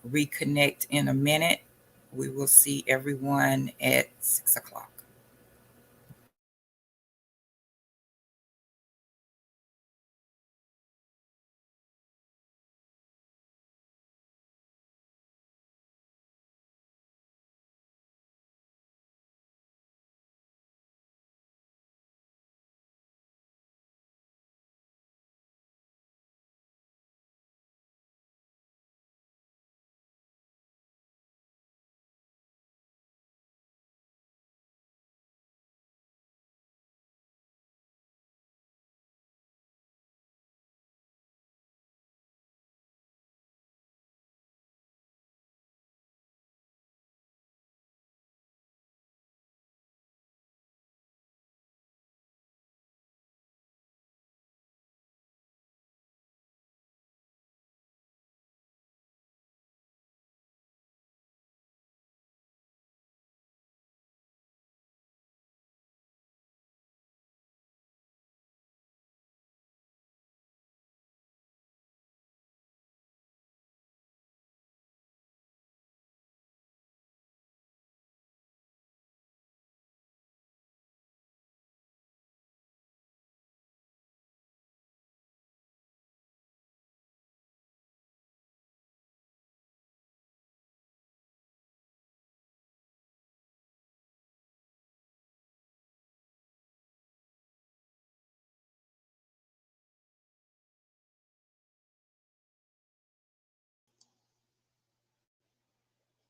reconnect in a minute, we will see everyone at 6 o'clock.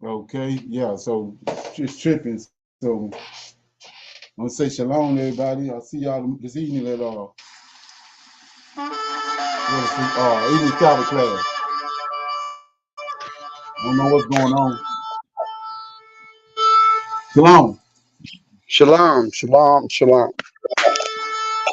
Okay, yeah, so just tripping. So I'm gonna say shalom, everybody. I'll see y'all this evening at evening Sabbath class. I don't know what's going on. Shalom. Shalom, shalom, shalom.